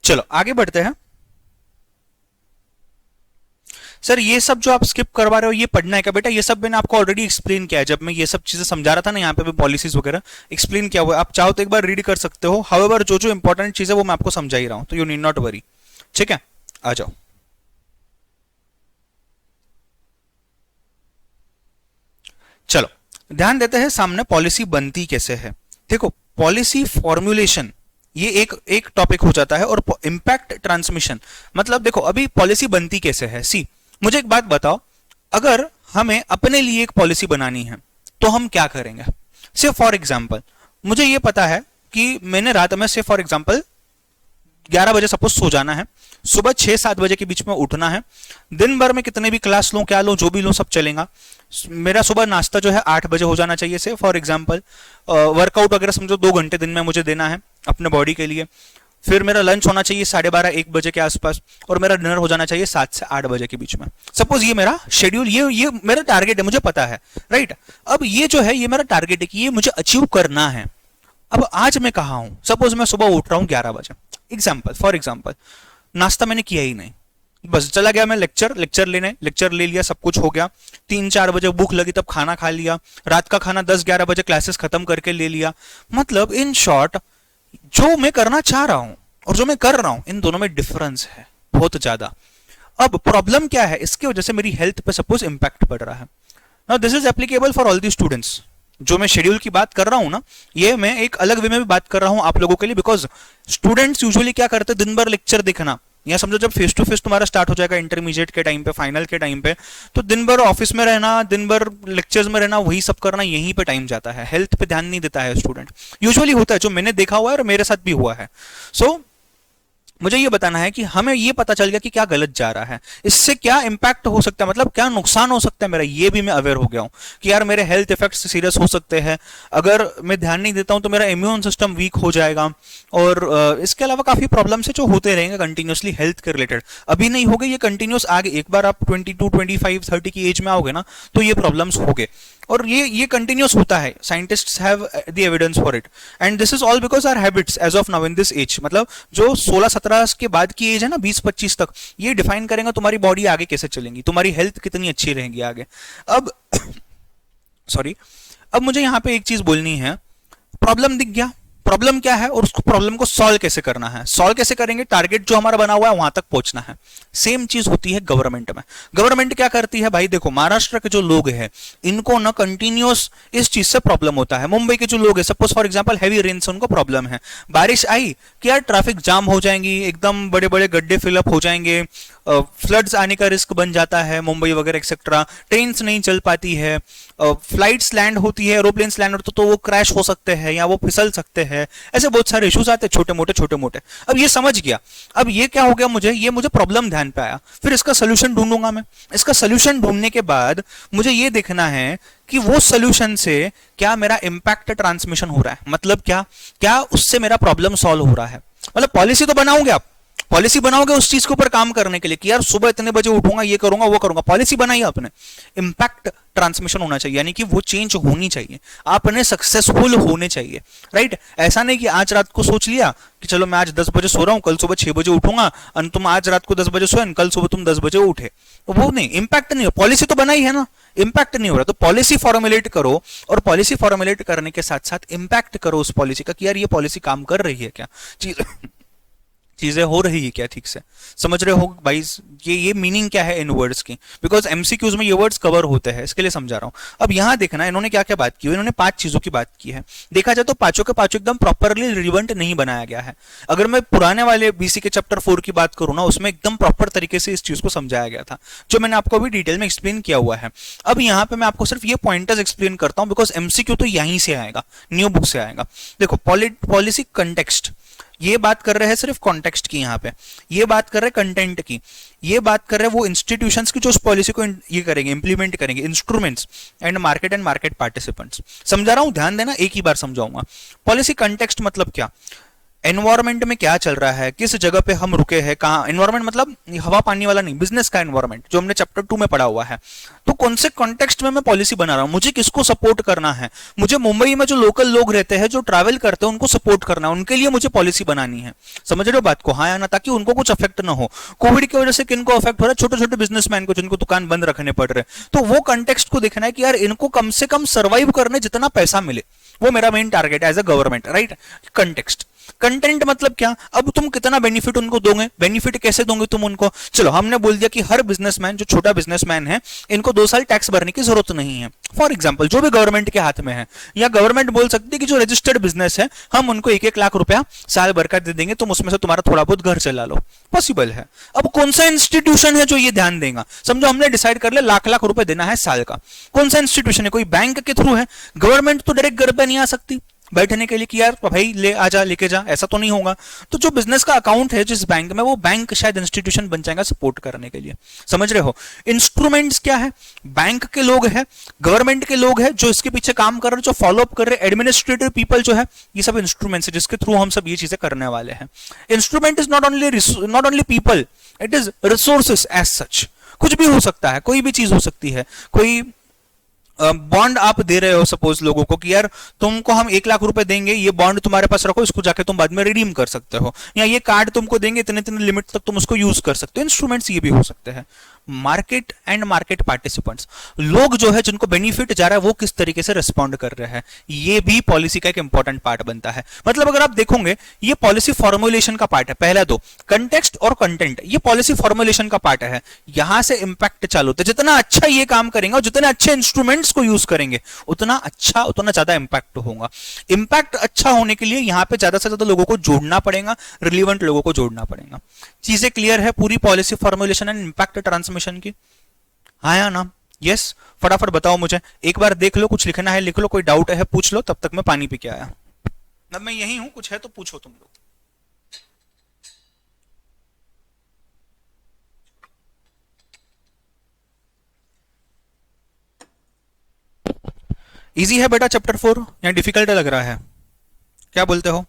चलो आगे बढ़ते हैं। सर ये सब जो आप स्किप करवा रहे हो ये पढ़ना है क्या बेटा? ये सब मैंने आपको ऑलरेडी एक्सप्लेन किया है जब मैं ये सब चीजें समझा रहा था ना, यहाँ पे भी पॉलिसीज वगैरह एक्सप्लेन किया हुआ है। आप चाहो तो एक बार रीड कर सकते हो। हाउएवर जो जो इंपॉर्टेंट चीज है वो मैं आपको समझा ही रहा हूं, तो यू नीड नॉट वरी। ठीक है, आ जाओ। चलो ध्यान देते हैं सामने पॉलिसी बनती कैसे है। देखो पॉलिसी फॉर्मुलेशन ये एक एक टॉपिक हो जाता है, और इम्पैक्ट ट्रांसमिशन मतलब देखो अभी पॉलिसी बनती कैसे है। सी मुझे एक बात बताओ, अगर हमें अपने लिए एक पॉलिसी बनानी है तो हम क्या करेंगे? से फॉर एग्जाम्पल मुझे ये पता है कि मैंने रात में से फॉर एग्जाम्पल 11 बजे सपोज सो जाना है, सुबह 6-7 बजे के बीच में उठना है, दिन भर में कितने भी क्लास लूं क्या लूं जो भी लूं सब चलेगा। मेरा सुबह नाश्ता जो है 8 बजे हो जाना चाहिए से फॉर एग्जाम्पल। वर्कआउट वगैरह समझो 2 घंटे दिन में मुझे देना है अपने बॉडी के लिए। फिर मेरा लंच होना चाहिए 12:30-1 बजे के आसपास, और मेरा डिनर हो जाना चाहिए 7 से 8 बजे के बीच में। सपोज ये मेरा शेड्यूल, ये मेरा टारगेट है, मुझे पता है राइट। अब ये जो है ये मेरा टारगेट है कि ये मुझे अचीव करना है। अब आज मैं कहा हूं, सपोज मैं सुबह उठ रहा हूं 11 बजे, एग्जाम्पल फॉर एग्जाम्पल, नाश्ता मैंने किया ही नहीं, बस चला गया मैं लेक्चर लेने, लेक्चर ले लिया, सब कुछ हो गया। 3-4 बजे भूख लगी तब खाना खा लिया, रात का खाना 10-11 बजे क्लासेस खत्म करके ले लिया। मतलब इन शॉर्ट जो मैं करना चाह रहा हूं और जो मैं कर रहा हूं इन दोनों में डिफरेंस है बहुत ज्यादा। अब प्रॉब्लम क्या है, इसकी वजह से मेरी हेल्थ पे सपोज इंपैक्ट पड़ रहा है। Now this is applicable for all the students. जो मैं शेड्यूल की बात कर रहा हूं ना, ये मैं एक अलग वे में भी बात कर रहा हूं आप लोगों के लिए, बिकॉज स्टूडेंट्स यूजुअली क्या करते हैं, दिन भर लेक्चर देखना, या समझो जब फेस टू फेस तुम्हारा स्टार्ट हो जाएगा इंटरमीडिएट के टाइम पे, फाइनल के टाइम पे, तो दिन भर ऑफिस में रहना, दिन भर लेक्चर्स में रहना, वही सब करना, यहीं पे टाइम जाता है, हेल्थ पे ध्यान नहीं देता है स्टूडेंट। यूजुअली होता है, जो मैंने देखा हुआ है और मेरे साथ भी हुआ है। सो मुझे ये बताना है कि हमें ये पता चल गया कि क्या गलत जा रहा है, इससे क्या इंपैक्ट हो सकता है, मतलब क्या नुकसान हो सकता है मेरा, ये भी मैं अवेयर हो गया हूं कि यार मेरे हेल्थ इफेक्ट्स सीरियस हो सकते हैं अगर मैं ध्यान नहीं देता हूं, तो मेरा इम्यून सिस्टम वीक हो जाएगा। और इसके अलावा काफी प्रॉब्लम्स है जो होते रहेंगे कंटिन्यूसली हेल्थ के रिलेटेड। अभी नहीं होगे ये कंटिन्यूस, आगे एक बार आप 22, 25, 30 की एज में आओगे ना तो ये प्रॉब्लम्स होंगे, और ये कंटिन्यूस होता है। Scientists have the evidence for it, and this is all because our habits as of now in this age. मतलब जो 16-17 के बाद की एज है ना, 20-25 तक, ये डिफाइन करेगा तुम्हारी बॉडी आगे कैसे चलेगी, तुम्हारी हेल्थ कितनी अच्छी रहेगी आगे। अब सॉरी, अब मुझे यहां पे एक चीज बोलनी है। प्रॉब्लम दिख गया, प्रॉब्लम क्या है और उसको प्रॉब्लम को सॉल्व कैसे करना है। सॉल्व कैसे करेंगे, टारगेट जो हमारा बना हुआ है वहां तक पहुंचना है। सेम चीज होती है गवर्नमेंट में। गवर्नमेंट क्या करती है भाई, देखो महाराष्ट्र के जो लोग हैं इनको ना कंटिन्यूस इस चीज से प्रॉब्लम होता है। मुंबई के जो लोग हैं suppose for example heavy rain से उनको प्रॉब्लम है, बारिश आई कि यार ट्रैफिक जाम हो जाएंगी, एकदम बड़े बड़े गड्ढे फिलअप हो जाएंगे, फ्लड्स आने का रिस्क बन जाता है मुंबई वगैरह एक्सेट्रा, ट्रेन्स नहीं चल पाती है, फ्लाइट्स लैंड होती है, एरोप्लेन्स लैंड होते तो वो क्रैश हो सकते हैं या वो फिसल सकते हैं, ऐसे बहुत सारे इश्यूज आते हैं छोटे मोटे। अब ये समझ गया, अब ये क्या हो गया, मुझे प्रॉब्लम ध्यान पे आया, फिर इसका सोल्यूशन ढूंढूंगा मैं। इसका सोल्यूशन ढूंढने के बाद मुझे ये देखना है कि वो सोल्यूशन से क्या मेरा इंपैक्ट ट्रांसमिशन हो रहा है, मतलब क्या उससे मेरा प्रॉब्लम सॉल्व हो रहा है। मतलब पॉलिसी तो बनाओगे आप, पॉलिसी बनाओगे उस चीज के ऊपर काम करने के लिए कि यार सुबह इतने बजे उठूंगा, ये करूंगा वो करूंगा, पॉलिसी बनाई आपने। इंपैक्ट ट्रांसमिशन होना चाहिए, यानी कि वो चेंज होनी चाहिए, आपने सक्सेसफुल होने चाहिए, राइट। ऐसा नहीं कि आज रात को सोच लिया कि चलो मैं आज 10 बजे सो रहा हूं, कल सुबह 6 बजे उठूंगा, और तुम आज रात को 10 बजे सोए, कल सुबह तुम 10 बजे उठे, तो वो नहीं, इंपैक्ट नहीं हो। पॉलिसी तो बनाई है ना, इंपैक्ट नहीं हो रहा, तो पॉलिसी फॉर्मुलेट करो, और पॉलिसी फॉर्मुलेट करने के साथ साथ इंपैक्ट करो उस पॉलिसी का कि यार ये पॉलिसी काम कर रही है क्या, चीजें हो रही है क्या ठीक से। समझ रहे हो भाई, ये मीनिंग क्या है इन वर्ड्स की, बिकॉज एमसीक्यूज में ये वर्ड्स कवर होते हैं, इसके लिए समझा रहा हूं। अब यहां देखना इन्होंने क्या क्या बात की, इन्होंने 5 चीजों की बात की है। देखा जाए तो पांचों के पांचों एकदम प्रॉपरली रिलेवेंट नहीं बनाया गया है। अगर मैं पुराने वाले बीसी के चैप्टर 4 की बात करूं ना, उसमें एकदम प्रॉपर तरीके से इस चीज को समझाया गया था, जो मैंने आपको अभी डिटेल में एक्सप्लेन किया हुआ है। अब यहाँ पे मैं आपको सिर्फ ये पॉइंटर्स एक्सप्लेन करता हूं, बिकॉज एमसीक्यू तो यहीं से आएगा, न्यू बुक से आएगा। देखो पॉलिसी कंटेक्स्ट, ये बात कर रहे हैं सिर्फ कॉन्टेक्स्ट की, यहाँ पे ये बात कर रहे हैं कंटेंट की, ये बात कर रहे हैं वो इंस्टीट्यूशंस की जो उस पॉलिसी को ये करेंगे, इंप्लीमेंट करेंगे, इंस्ट्रूमेंट्स एंड मार्केट पार्टिसिपेंट्स। समझा रहा हूं, ध्यान देना, एक ही बार समझाऊंगा। पॉलिसी कंटेक्स्ट मतलब क्या, एनवायरमेंट में क्या चल रहा है, किस जगह पे हम रुके हैं, कहाँ एनवायरमेंट मतलब हवा पानी वाला नहीं, बिजनेस का एनवायरमेंट जो हमने चैप्टर 2 में पढ़ा हुआ है। तो कौन से कॉन्टेक्स्ट में मैं पॉलिसी बना रहा हूँ, मुझे किसको सपोर्ट करना है, मुझे मुंबई में जो लोकल लोग रहते हैं जो ट्रैवल करते हैं उनको सपोर्ट करना है, उनके लिए मुझे पॉलिसी बनानी है। समझ रहे हो बात को, हाँ या ना, ताकि उनको कुछ अफेक्ट ना हो। कोविड की वजह से किनको अफेक्ट हो रहा है, छोटे छोटे बिजनेसमैन को जिनको दुकान बंद रखने पड़ रहे हैं। तो वो कंटेक्स्ट को देखना है कि यार इनको कम से कम सर्वाइव करने जितना पैसा मिले, वो मेरा मेन टारगेट है as a government, right. Context, content मतलब क्या, अब तुम कितना बेनिफिट उनको दोगे, बेनिफिट कैसे दोगे तुम उनको। चलो हमने बोल दिया कि हर बिजनेसमैन जो छोटा बिजनेसमैन है इनको 2 साल टैक्स भरने की जरूरत नहीं है, फॉर एग्जांपल जो भी गवर्नमेंट के हाथ में है। या गवर्नमेंट बोल सकती है कि जो रजिस्टर्ड बिजनेस है हम उनको 1-1 लाख रुपया साल भर का दे देंगे, तुम उसमें से तुम्हारा थोड़ा बहुत घर चला लो, पॉसिबल है। अब कौन सा इंस्टीट्यूशन है जो ये ध्यान देगा, समझो हमने डिसाइड कर लिया लाख लाख रुपए देना है साल का, कौन सा इंस्टीट्यूशन है, कोई बैंक के थ्रू है। गवर्नमेंट तो डायरेक्ट घर पे नहीं आ सकती बैठने के लिए कि यार भाई ले आ जा लेके जा, ऐसा तो नहीं होगा। तो जो बिजनेस का अकाउंट है जिस बैंक में, वो बैंक शायद इंस्टीट्यूशन बन जाएगा सपोर्ट करने के लिए। समझ रहे हो, इंस्ट्रूमेंट्स क्या है, बैंक के लोग हैं, गवर्नमेंट के लोग हैं जो इसके पीछे काम कर रहे हैं, जो फॉलो अप कर रहे हैं, एडमिनिस्ट्रेटिव पीपल जो है, ये सब इंस्ट्रूमेंट्स है जिसके थ्रू हम सब ये चीजें करने वाले हैं। Instrument is not only people, it is resources as such. कुछ भी हो सकता है, कोई भी चीज हो सकती है। कोई बॉन्ड आप दे रहे हो सपोज लोगों को कि यार तुमको हम 1 लाख रुपए देंगे, ये बॉन्ड तुम्हारे पास रखो, इसको जाके तुम बाद में रिडीम कर सकते हो, या ये कार्ड तुमको देंगे, इतने इतने लिमिट तक तुम उसको यूज कर सकते हो। इंस्ट्रूमेंट्स ये भी हो सकते हैं। मार्केट एंड मार्केट पार्टिसिपेंट्स, लोग जो है जिनको बेनिफिट जा रहा है वो किस तरीके से रिस्पॉन्ड कर रहे हैं, ये भी पॉलिसी का एक इंपॉर्टेंट पार्ट बनता है। मतलब अगर आप देखोगे ये पॉलिसी फॉर्मुलेशन का पार्ट है, पहला दो कंटेक्स्ट और कंटेंट, ये पॉलिसी फॉर्मुलेशन का पार्ट है। यहां से इंपैक्ट चालू होता है, जितना अच्छा ये काम करेंगे और जितने अच्छे इंस्ट्रूमेंट्स को यूज करेंगे उतना अच्छा, उतना ज्यादा इंपैक्ट होगा। इंपैक्ट अच्छा होने के लिए यहां पे ज्यादा से ज्यादा लोगों को जोड़ना पड़ेगा, रिलीवेंट लोगों को जोड़ना पड़ेगा। चीजें क्लियर है पूरी policy formulation and impact transmission की, हाँ या ना? यस, फटाफट बताओ मुझे, एक बार देख लो, कुछ लिखना है लिख लो, कोई डाउट है पूछ लो, तब तक मैं पानी पी के आया। अब मैं यही हूं, कुछ है तो पूछो तुम लोग। इजी है बेटा चैप्टर 4 या डिफिकल्ट लग रहा है, क्या बोलते हो?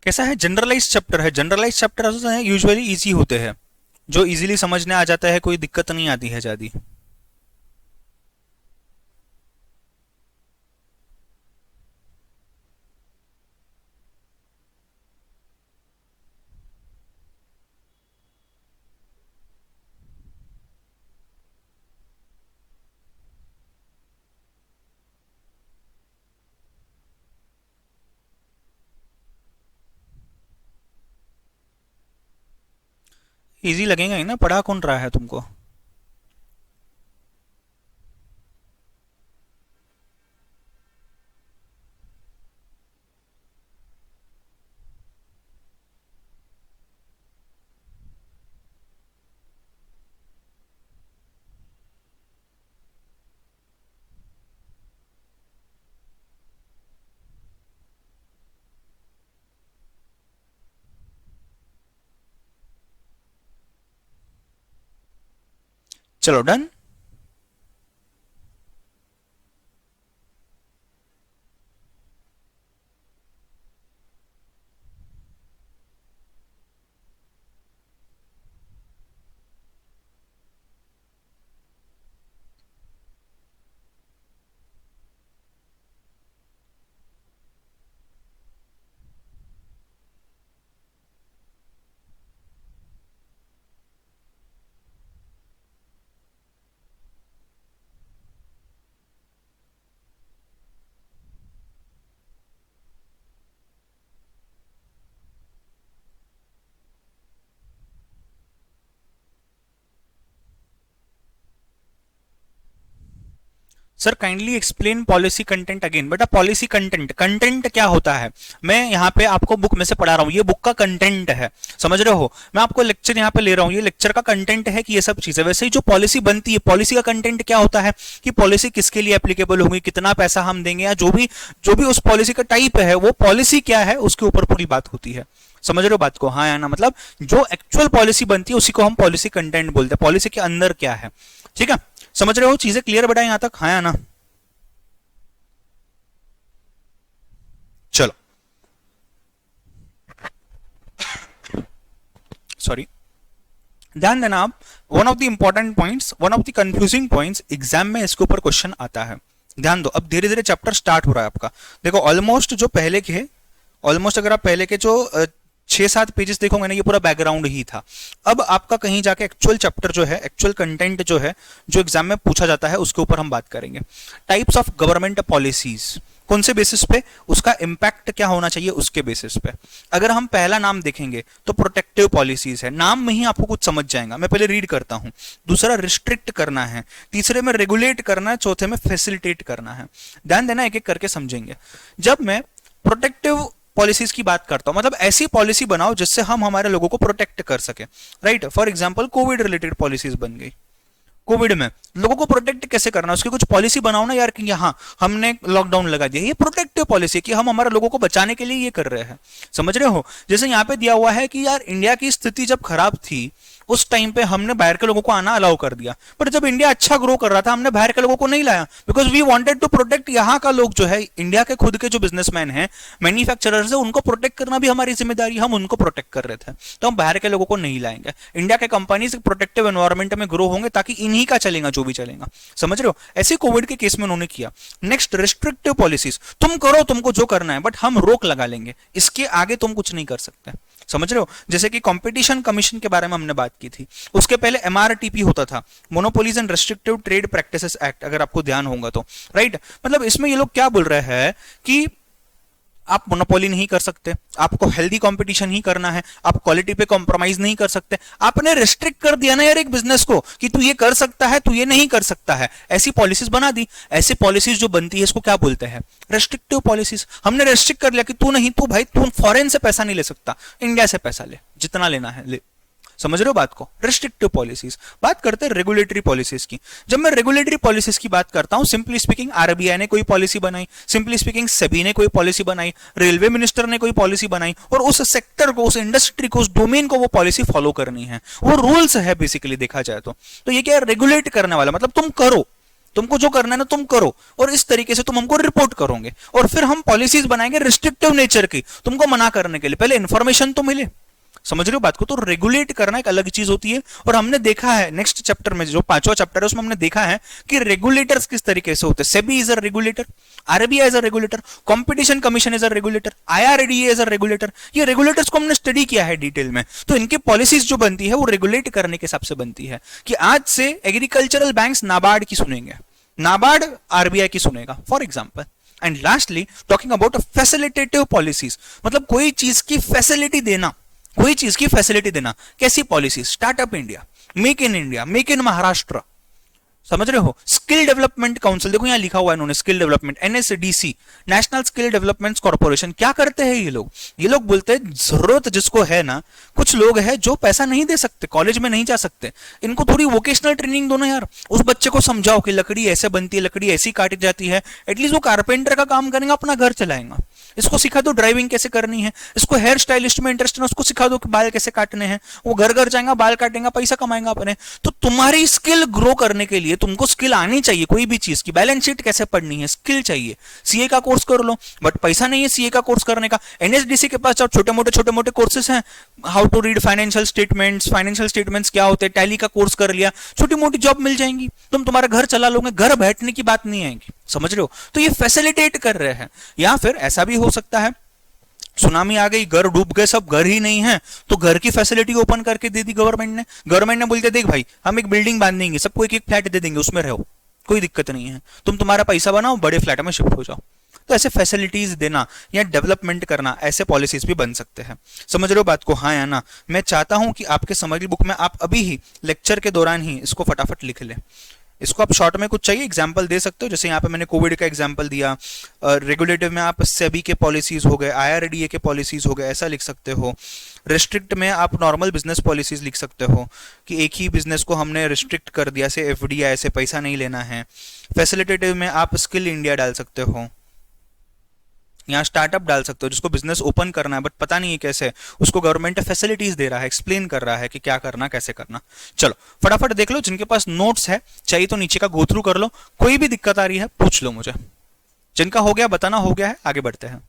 कैसा है, जनरलाइज चैप्टर है, जनरलाइज चैप्टर है यूजुअली इजी होते हैं, जो इजीली समझने आ जाता है, कोई दिक्कत नहीं आती है ज्यादा। इजी लगेगा ही ना, पढ़ा कौन रहा है तुमको। चलो done. Sir kindly explain policy content again. बेटा पॉलिसी कंटेंट, कंटेंट क्या होता है? मैं यहाँ पे आपको बुक में से पढ़ा रहा हूँ, ये बुक का कंटेंट है, समझ रहे हो? मैं आपको लेक्चर यहाँ पे ले रहा हूँ, ये लेक्चर का कंटेंट है कि ये सब चीजें। वैसे ही जो पॉलिसी बनती है, पॉलिसी का कंटेंट क्या होता है कि पॉलिसी किसके लिए एप्लीकेबल होगी, कितना पैसा हम देंगे, या जो भी उस पॉलिसी का टाइप है, वो पॉलिसी क्या है, उसके ऊपर पूरी बात होती है। समझ रहे हो बात को? हाँ या ना? मतलब जो एक्चुअल पॉलिसी बनती है उसी को हम पॉलिसी कंटेंट बोलते हैं, पॉलिसी के अंदर क्या है। ठीक है, समझ रहे हो? चीजें क्लियर बेटा यहां तक? हाँ या ना? चलो, सॉरी, ध्यान देना आप। One of the important points, one of the confusing points, exam में इसके ऊपर क्वेश्चन आता है। ध्यान दो, अब धीरे धीरे चैप्टर स्टार्ट हो रहा है आपका। देखो ऑलमोस्ट जो पहले के, ऑलमोस्ट अगर आप पहले के जो 6-7 पेजेस देखोगे ना, ये पूरा बैकग्राउंड ही था। अब आपका कहीं जाके एक्चुअल चैप्टर जो है, एक्चुअल कंटेंट जो है, जो एग्जाम में पूछा जाता है, उसके ऊपर हम बात करेंगे। टाइप्स ऑफ गवर्नमेंट पॉलिसीज, कौन से बेसिस पे, उसका इंपैक्ट क्या होना चाहिए, उसके बेसिस पे। अगर हम पहला नाम देखेंगे तो प्रोटेक्टिव पॉलिसीज है, नाम में ही आपको कुछ समझ जाएगा। मैं पहले रीड करता हूं। दूसरा रिस्ट्रिक्ट करना है, तीसरे में रेगुलेट करना है, चौथे में फैसिलिटेट करना है। ध्यान देना, एक एक करके समझेंगे। जब मैं प्रोटेक्टिव पॉलिसीज की बात करता हूं, मतलब ऐसी पॉलिसी बनाओ जिससे हम हमारे लोगों को प्रोटेक्ट कर सके, right? For example Covid related policies बन गई। कोविड में लोगों को प्रोटेक्ट कैसे करना, उसकी कुछ पॉलिसी बनाओ ना यार, कि यहाँ हमने लॉकडाउन लगा दिया, ये प्रोटेक्टिव पॉलिसी कि हम हमारे लोगों को बचाने के लिए ये कर रहे हैं। समझ रहे हो? जैसे यहाँ पे दिया हुआ है कि यार इंडिया की स्थिति जब खराब थी, उस टाइम पे हमने बाहर के लोगों को आना अलाउ कर दिया, पर जब इंडिया अच्छा ग्रो कर रहा था, हमने बाहर के लोगों को नहीं लाया, because we wanted to protect यहाँ का लोग जो है, इंडिया के खुद के जो बिजनेसमैन हैं, मैन्युफैक्चरर्स है, उनको प्रोटेक्ट करना भी हमारी जिम्मेदारी, हम उनको प्रोटेक्ट कर रहे थे, तो हम बाहर के लोगों को नहीं लाएंगे। इंडिया के कंपनीज प्रोटेक्टिव एनवायरमेंट में ग्रो होंगे, ताकि इन्हीं का चलेगा जो भी चलेगा। समझ रहे हो? ऐसे कोविड के केस में उन्होंने किया। नेक्स्ट, रिस्ट्रिक्टिव पॉलिसीज, तुम करो, तुमको जो करना है, बट हम रोक लगा लेंगे, इसके आगे तुम कुछ नहीं कर सकते। समझ रहे हो? जैसे कि कंपटीशन कमीशन के बारे में हमने बात की थी, उसके पहले एमआरटीपी होता था, monopolies and restrictive trade practices act, अगर आपको ध्यान होगा तो, राइट? मतलब इसमें ये लोग क्या बोल रहे हैं कि आप मोनोपोली नहीं कर सकते, आपको हेल्दी कंपटीशन ही करना है, आप क्वालिटी पे कॉम्प्रोमाइज नहीं कर सकते। आपने रिस्ट्रिक्ट कर दिया ना यार एक बिजनेस को कि तू ये कर सकता है, तू ये नहीं कर सकता है, ऐसी पॉलिसीज बना दी। ऐसी पॉलिसीज जो बनती है, इसको क्या बोलते हैं? Restrictive policies. हमने रेस्ट्रिक्ट कर लिया कि तू नहीं, तू भाई तू फॉरेन से पैसा नहीं ले सकता, इंडिया से पैसा ले, जितना लेना है ले। समझ रहे हो बात को? Restrictive policies. बात करते हैं रेगुलेटरी पॉलिसीज की। जब मैं रेगुलेटरी पॉलिसीज की बात करता हूं, सिंपली स्पीकिंग आरबीआई ने कोई पॉलिसी बनाई, सिंपली स्पीकिंग सेबी ने कोई पॉलिसी बनाई, रेलवे मिनिस्टर ने कोई पॉलिसी बनाई, और उस सेक्टर को, उस इंडस्ट्री को, उस डोमेन को वो पॉलिसी फॉलो करनी है, वो रूल्स है बेसिकली देखा जाए तो ये क्या है? रेगुलेट करने वाला, मतलब तुम करो, तुमको जो करना है ना तुम करो, और इस तरीके से तुम हमको रिपोर्ट करोगे, और फिर हम पॉलिसीज बनाएंगे रिस्ट्रिक्टिव नेचर की, तुमको मना करने के लिए। पहले इंफॉर्मेशन तो मिले। समझ रहे हो बात को? तो रेगुलेट करना एक अलग चीज होती है, और हमने देखा है नेक्स्ट चैप्टर में, जो 5वां चैप्टर है, उसमें हमने देखा है कि रेगुलेटर्स किस तरीके से होते हैं। SEBI is a regulator, RBI is a regulator, competition commission is a regulator, IRDA is a regulator. ये रेगुलेटर्स को हमने स्टडी किया है डिटेल में। तो इनकी पॉलिसीज जो बनती है वो रेगुलेट करने के हिसाब से बनती है, कि आज से एग्रीकल्चरल बैंक्स नाबार्ड की सुनेंगे, नाबार्ड आरबीआई की सुनेगा, for example. And lastly talking about facilitative policies, मतलब कोई चीज की फैसिलिटी देना, कोई चीज की फैसिलिटी देना। कैसी policy? Startup India, make in India, make in Maharashtra. समझ रहे हो? स्किल डेवलपमेंट काउंसिल, देखो यहां लिखा हुआ है इन्होंने, skill development, NSDC, national skill development corporation. क्या करते हैं ये लोग? ये लोग बोलते हैं जरूरत जिसको है ना, कुछ लोग हैं जो पैसा नहीं दे सकते, कॉलेज में नहीं जा सकते, इनको थोड़ी वोकेशनल ट्रेनिंग दो ना यार। उस बच्चे को समझाओ कि लकड़ी ऐसे बनती है, लकड़ी ऐसी काटी जाती है, एटलीस्ट वो कारपेंटर का काम करेंगे, अपना घर चलाएंगा। इसको सिखा दो ड्राइविंग कैसे करनी है, इसको हेयर स्टाइलिस्ट में इंटरेस्ट है, उसको सिखा दो कि बाल कैसे काटने हैं, वो घर घर जाएगा, बाल काटेगा, पैसा कमाएगा अपने। तो तुम्हारी स्किल ग्रो करने के लिए तुमको स्किल आनी चाहिए, कोई भी चीज की। बैलेंस शीट कैसे पढ़नी है, स्किल चाहिए। सीए का कोर्स कर लो, बट पैसा नहीं है सीए का कोर्स करने का। एनएसडीसी के पास छोटे मोटे कोर्सेस हैं, how to read financial statements क्या होते हैं, टैली का कोर्स कर लिया, छोटी मोटी जॉब मिल जाएंगी, तुम तुम्हारा घर चला लोगे, घर बैठने की बात नहीं आएगी। समझ रहे हो? तो ये फैसिलिटेट कर रहे हैं। या फिर ऐसा भी हो सकता है, सुनामी आ गई, घर डूब गए, सब घर ही नहीं है, तो घर की फैसिलिटी ओपन करके दे दी गवर्नमेंट ने। गवर्नमेंट ने बोलते देख भाई, हम एक बिल्डिंग बांध देंगे, सबको एक एक फ्लैट दे देंगे, उसमें रहो, कोई दिक्कत नहीं है, तुम तुम्हारा पैसा बनाओ, बड़े फ्लैट में शिफ्ट हो जाओ। तो ऐसे फैसिलिटीज देना या डेवलपमेंट करना, ऐसे पॉलिसीज भी बन सकते हैं। समझ रहे हो बात को? हाँ या ना? मैं चाहता हूं कि आपके समरी बुक में आप अभी ही लेक्चर के दौरान ही इसको फटाफट लिख लें। इसको आप शॉर्ट में कुछ चाहिए एग्जांपल दे सकते हो, जैसे यहाँ पे मैंने कोविड का एग्जांपल दिया, रेगुलेटिव में आप सेबी के पॉलिसीज हो गए, आईआरडीए के पॉलिसीज हो गए, ऐसा लिख सकते हो। रिस्ट्रिक्ट में आप नॉर्मल बिजनेस पॉलिसीज लिख सकते हो कि एक ही बिजनेस को हमने रिस्ट्रिक्ट कर दिया, से एफडीआई से पैसा नहीं लेना है। फैसिलिटेटिव में आप स्किल इंडिया डाल सकते हो, यहाँ स्टार्टअप डाल सकते हो जिसको बिजनेस ओपन करना है बट पता नहीं है कैसे, उसको गवर्नमेंट फैसिलिटीज दे रहा है, एक्सप्लेन कर रहा है कि क्या करना कैसे करना। चलो फटाफट देख लो, जिनके पास नोट्स है चाहिए तो नीचे का गो थ्रू कर लो, कोई भी दिक्कत आ रही है पूछ लो मुझे, जिनका हो गया बताना हो गया है, आगे बढ़ते हैं।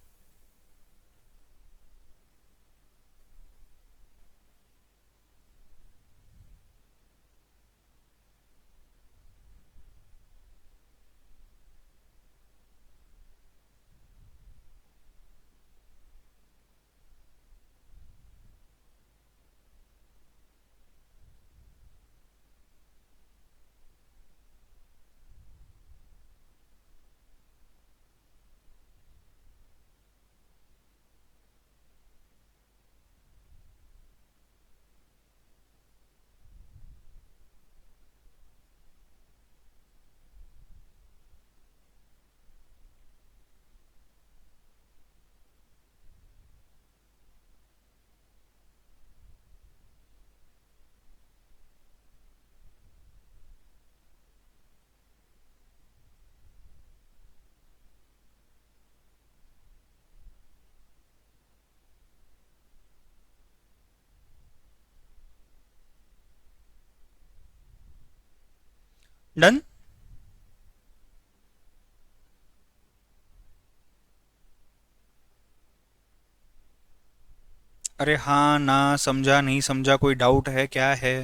डन। अरे हाँ ना, समझा नहीं समझा, कोई डाउट है क्या है?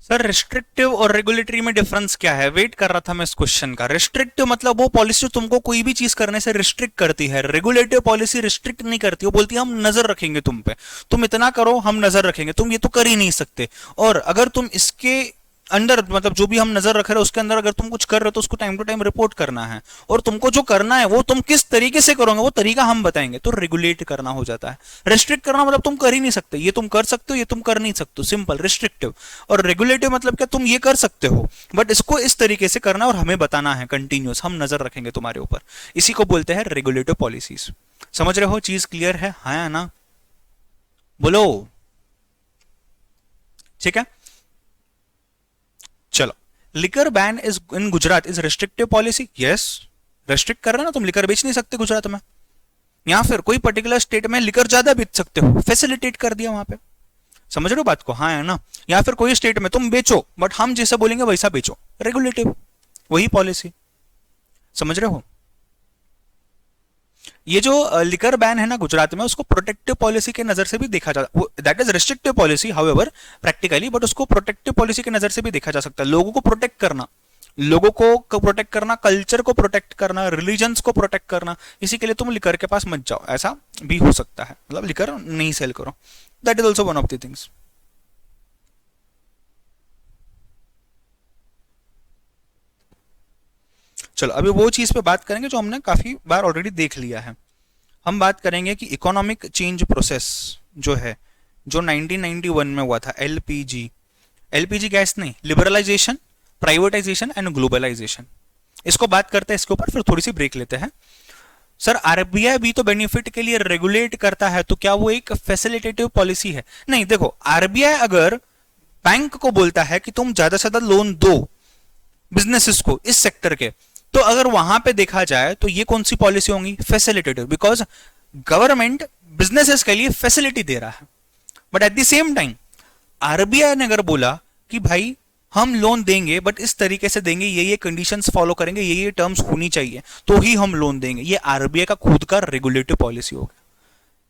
सर रिस्ट्रिक्टिव और रेगुलेटरी में डिफरेंस क्या है? वेट कर रहा था मैं इस क्वेश्चन का। रिस्ट्रिक्टिव मतलब वो पॉलिसी तुमको कोई भी चीज करने से रिस्ट्रिक्ट करती है, रेगुलेटिव पॉलिसी रिस्ट्रिक्ट नहीं करती, वो बोलती है हम नजर रखेंगे तुम पे, तुम इतना करो हम नजर रखेंगे, तुम ये तो कर ही नहीं सकते, और अगर तुम इसके अंडर मतलब जो भी हम नजर रख रहे हैं उसके अंदर अगर तुम कुछ कर रहे हो तो उसको टाइम टू टाइम रिपोर्ट करना है, और तुमको जो करना है वो तुम किस तरीके से करोगे वो तरीका हम बताएंगे, तो रेगुलेट करना हो जाता है। रिस्ट्रिक्ट करना मतलब तुम कर ही नहीं सकते, ये तुम कर सकते हो ये तुम कर नहीं सकते, सिंपल रिस्ट्रिक्टिव। और रेगुलेटिव मतलब क्या, तुम ये कर सकते हो बट इसको इस तरीके से करना और हमें बताना है कंटिन्यूस, हम नजर रखेंगे तुम्हारे ऊपर, इसी को बोलते हैं रेगुलेटिव पॉलिसीज। समझ रहे हो? चीज क्लियर है? हाँ या ना? बोलो। ठीक है चलो। Liquor ban is in Gujarat is restrictive policy, yes. Restrict कर रहे हो ना, तुम लिकर बेच नहीं सकते गुजरात में, या फिर कोई पर्टिकुलर स्टेट में लिकर ज्यादा बेच सकते हो, फैसिलिटेट कर दिया वहां पे। समझ रहे हो बात को? हाँ है ना? या फिर कोई स्टेट में तुम बेचो बट हम जैसा बोलेंगे वैसा बेचो, रेगुलेटिव, वही पॉलिसी। समझ रहे हो? ये जो लिकर बैन है ना गुजरात में, उसको प्रोटेक्टिव पॉलिसी के नजर से भी देखा जा, that is restrictive policy however practically, but उसको प्रोटेक्टिव पॉलिसी के नजर से भी देखा जा सकता है। लोगों को प्रोटेक्ट करना, लोगों को प्रोटेक्ट करना, कल्चर को प्रोटेक्ट करना, रिलीजन्स को प्रोटेक्ट करना, इसी के लिए तुम लिकर के पास मत जाओ, ऐसा भी हो सकता है। मतलब लिकर नहीं सेल करो, that is also one of the things. चलो अभी वो चीज पे बात करेंगे जो हमने काफी बार ऑलरेडी देख लिया है। हम बात करेंगे कि इकोनॉमिक चेंज प्रोसेस जो है, जो 1991 में हुआ था, एलपीजी, एलपीजी गैस नहीं, लिबरलाइजेशन, प्राइवेटाइजेशन एंड ग्लोबलाइजेशन, इसको बात करते हैं इसके ऊपर, फिर थोड़ी सी ब्रेक लेते हैं। सर आरबीआई भी तो बेनिफिट के लिए रेगुलेट करता है, तो क्या वो एक फैसिलिटेटिव पॉलिसी है? नहीं, देखो आरबीआई अगर बैंक को बोलता है कि तुम ज्यादा से ज्यादा लोन दो बिजनेसेस को इस सेक्टर के, तो अगर वहां पे देखा जाए तो ये कौन सी पॉलिसी होंगी? फैसिलिटेटिव, बिकॉज गवर्नमेंट बिजनेसेस के लिए फैसिलिटी दे रहा है। But at the same time RBI ने अगर बोला कि भाई हम लोन देंगे बट इस तरीके से देंगे, ये कंडीशंस फॉलो करेंगे, ये टर्म्स होनी चाहिए तो ही हम लोन देंगे, ये आरबीआई का खुद का रेगुलेटिव पॉलिसी होगा।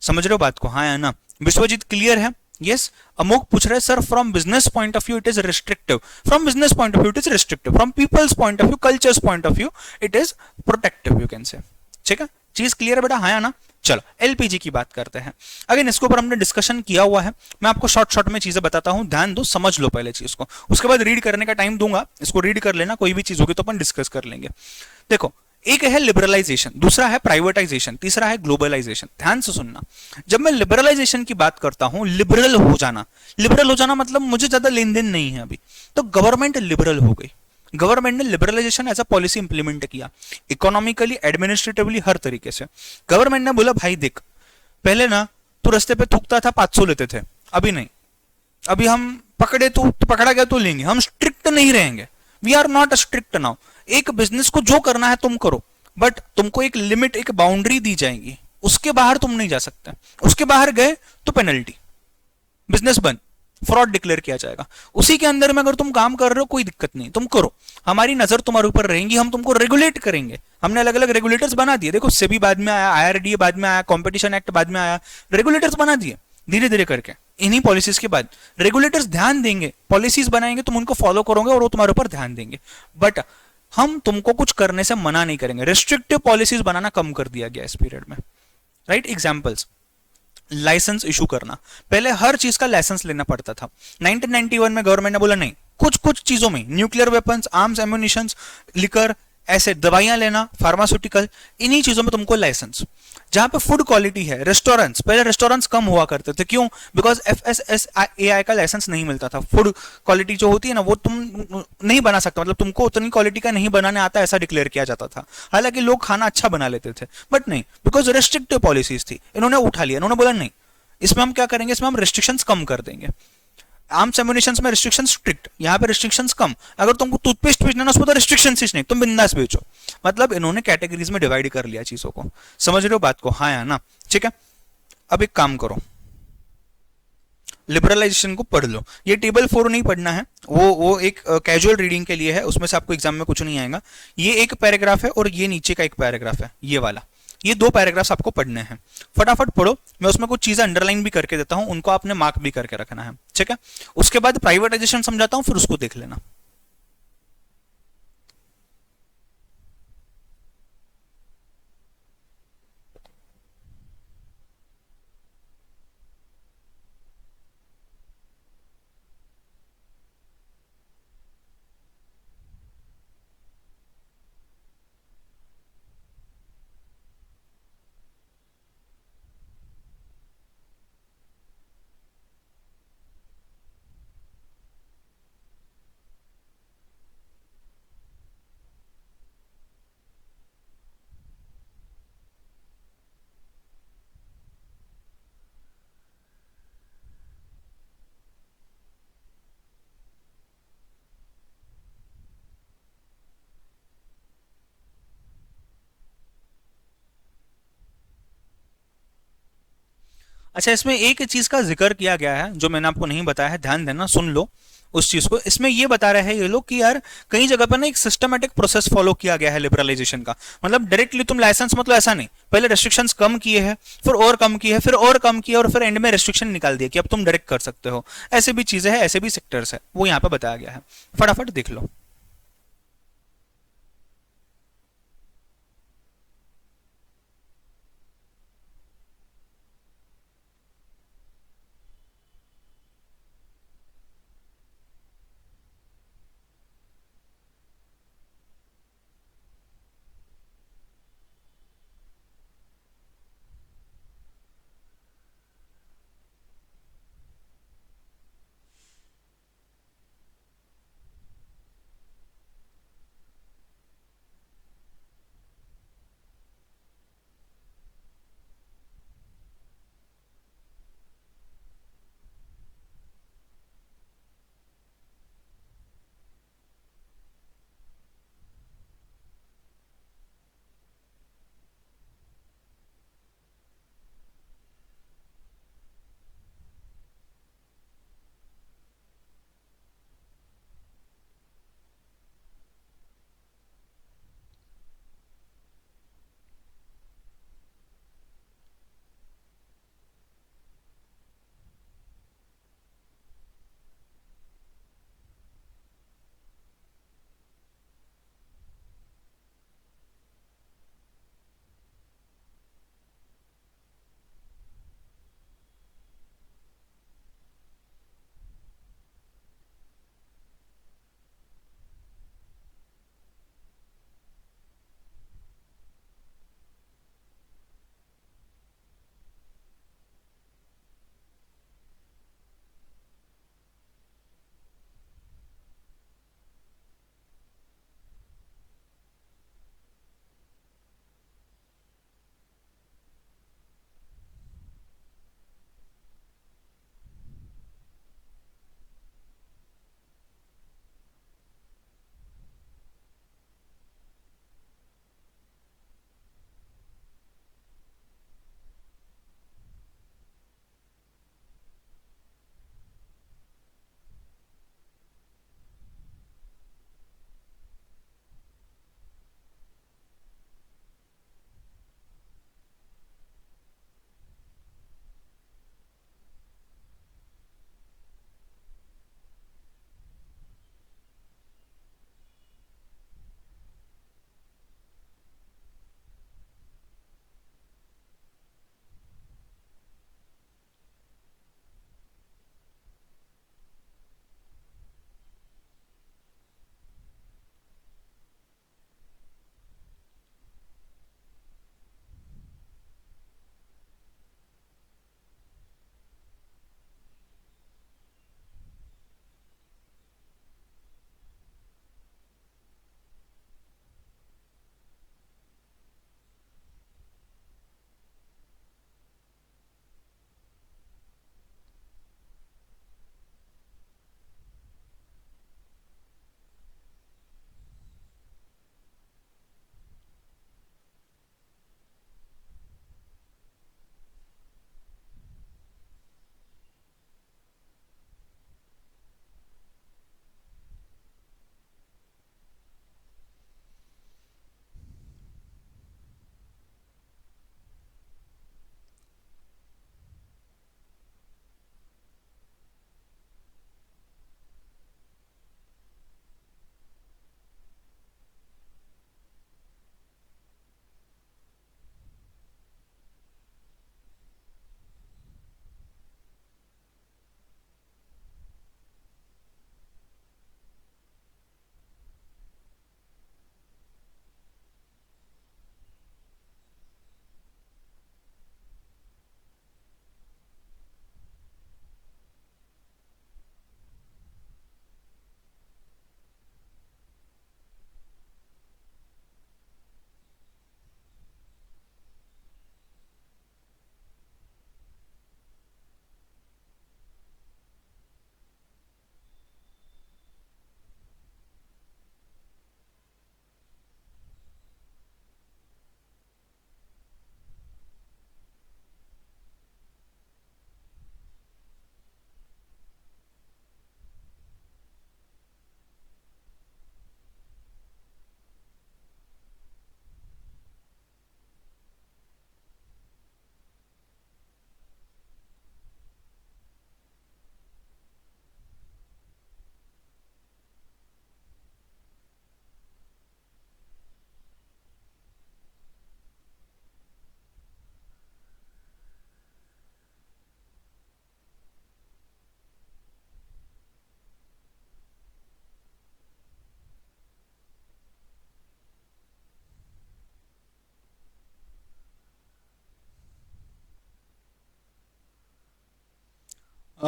समझ रहे हो बात को? हाँ या ना? विश्वजीत क्लियर है? यस। अमोक पूछ रहे हैं sir from business point of view it is restrictive, from business point of view it is restrictive, from people's point of view, culture's point of view it is protective, you can say. ठीक है, चीज clear है बेटा? हाँ या ना? चलो LPG की बात करते हैं। अगेन इसके ऊपर हमने डिस्कशन किया हुआ है, मैं आपको शॉर्ट शॉर्ट में चीजें बताता हूं, ध्यान दो, समझ लो पहले चीज को, उसके बाद रीड करने का टाइम दूंगा, इसको रीड कर लेना, कोई भी चीज होगी तो अपन डिस्कस कर लेंगे। देखो, एक है लिबरलाइजेशन, दूसरा है प्राइवेटाइजेशन, तीसरा है ग्लोबलाइजेशन। ध्यान से सुनना, जब मैं लिबरलाइजेशन की बात करता हूं, लिबरल हो जाना, लिबरल हो जाना मतलब मुझे ज्यादा लेन देन नहीं है अभी, तो गवर्नमेंट लिबरल हो गई, गवर्नमेंट ने liberalisation as a policy implement किया, इकोनॉमिकली, एडमिनिस्ट्रेटिवली, हर तरीके से। गवर्नमेंट ने बोला भाई देख, पहले ना तू रास्ते पे थूकता था 500 लेते थे, अभी नहीं, अभी हम पकड़े तो पकड़ा गया तो लेंगे, हम स्ट्रिक्ट नहीं रहेंगे, we are not strict now. एक बिजनेस को जो करना है तुम करो, बट तुमको एक लिमिट, एक बाउंड्री दी जाएगी, उसके बाहर तुम नहीं जा सकते, उसके बाहर गए तो पेनल्टी, बिजनेस बंद, फ्रॉड डिक्लेयर किया जाएगा। उसी के अंदर में अगर तुम काम कर रहे हो कोई दिक्कत नहीं, तुम करो, हमारी नजर तुम्हारे ऊपर रहेंगी, हम तुमको रेगुलेट करेंगे। हमने अलग अलग रेगुलेटर्स बना दिए, देखो सेबी बाद में आया, आईआरडीए बाद में आया, कॉम्पिटिशन एक्ट बाद में आया, रेगुलेटर्स बना दिए धीरे धीरे करके। इन्हीं पॉलिसीज के बाद रेगुलेटर्स ध्यान देंगे, पॉलिसीज बनाएंगे, तुम उनको फॉलो करोगे और वो तुम्हारे ऊपर ध्यान देंगे, बट हम तुमको कुछ करने से मना नहीं करेंगे। रिस्ट्रिक्टिव पॉलिसीज बनाना कम कर दिया गया इस पीरियड में, राइट? एग्जाम्पल्स, लाइसेंस इशू करना, पहले हर चीज का लाइसेंस लेना पड़ता था। 1991 में गवर्नमेंट ने बोला नहीं, कुछ कुछ चीजों में, nuclear weapons, arms, ammunitions, liquor, ऐसे दवाइयां लेना, फार्मास्यूटिकल, इन्हीं चीजों में तुमको लाइसेंस। जहां पे फूड क्वालिटी है, रेस्टोरेंट्स, पहले रेस्टोरेंट्स कम हुआ करते थे, क्यों? बिकॉज एफएसएसएआई का लाइसेंस नहीं मिलता था। फूड क्वालिटी जो होती है ना, वो तुम नहीं बना सकते, मतलब तुमको उतनी क्वालिटी का नहीं बनाने आता, ऐसा डिक्लेयर किया जाता था। हालांकि लोग खाना अच्छा बना लेते थे, बट नहीं, बिकॉज रेस्ट्रिक्टिव पॉलिसीज थी, इन्होंने उठा लिया, इन्होंने बोला नहीं, इसमें हम क्या करेंगे, इसमें हम रिस्ट्रिक्शंस कम कर देंगे। आर्म्स एम्यूनिशंस में रिस्ट्रिक्शन स्ट्रिक्ट, यहाँ पे रिस्ट्रिक्शंस कम। अगर तुमको टूथपेस्ट बेचना ना, उसमें तो रिस्ट्रिक्शंस ही नहीं, तुम बिंदास बेचो। मतलब इन्होंने कैटेगरीज में डिवाइड कर लिया चीजों को। समझ रहे हो बात को? हाँ या ना? ठीक है, अब एक काम करो, लिबरलाइजेशन को पढ़ लो। ये टेबल 4 नहीं पढ़ना है, वो एक कैजुअल रीडिंग के लिए है, उसमें से आपको एग्जाम में कुछ नहीं आएगा। ये एक पैराग्राफ है और ये नीचे का एक पैराग्राफ है, ये वाला, ये 2 पैराग्राफ्स आपको पढ़ने हैं। फटाफट पढ़ो, मैं उसमें कुछ चीजें अंडरलाइन भी करके देता हूं, उनको आपने मार्क भी करके रखना है। ठीक है, उसके बाद प्राइवेटाइजेशन समझाता हूं, फिर उसको देख लेना। अच्छा, इसमें एक चीज का जिक्र किया गया है जो मैंने आपको नहीं बताया है, ध्यान देना, सुन लो, उस चीज को। इसमें ये बता रहे हैं ये लोग कि यार कई जगह पर ना एक सिस्टमेटिक प्रोसेस फॉलो किया गया है लिबरलाइजेशन का। मतलब डायरेक्टली तुम लाइसेंस मतलब ऐसा नहीं, पहले रेस्ट्रिक्शंस कम किए हैं, फिर और कम किए, फिर और कम किए, और फिर एंड में रेस्ट्रिक्शन निकाल दिए कि अब तुम डायरेक्ट कर सकते हो। ऐसे भी चीजें हैं, ऐसे भी सेक्टर्स है, वो यहाँ पे बताया गया है। फटाफट देख लो।